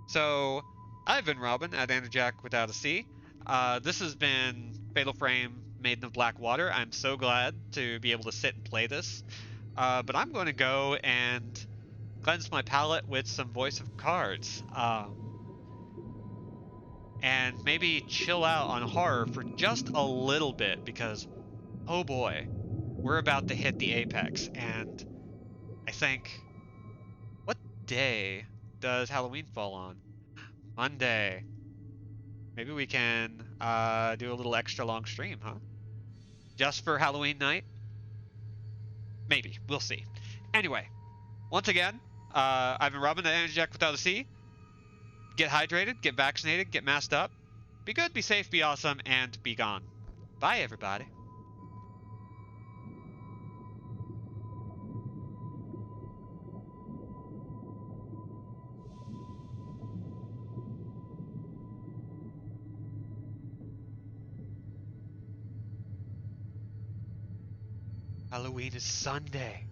So I've been Robin at Anderjack without a C. This has been Fatal Frame Maiden of Black Water. I'm so glad to be able to sit and play this. But I'm going to go and cleanse my palate with some Voice of Cards. And maybe chill out on horror for just a little bit because, oh boy, we're about to hit the apex. And I think, what day does Halloween fall on? Monday. Maybe we can do a little extra long stream, huh? Just for Halloween night? Maybe. We'll see. Anyway, once again, I've been Robin at Energy Jack without a C. Get hydrated, get vaccinated, get masked up. Be good, be safe, be awesome, and be gone. Bye, everybody. Halloween is Sunday.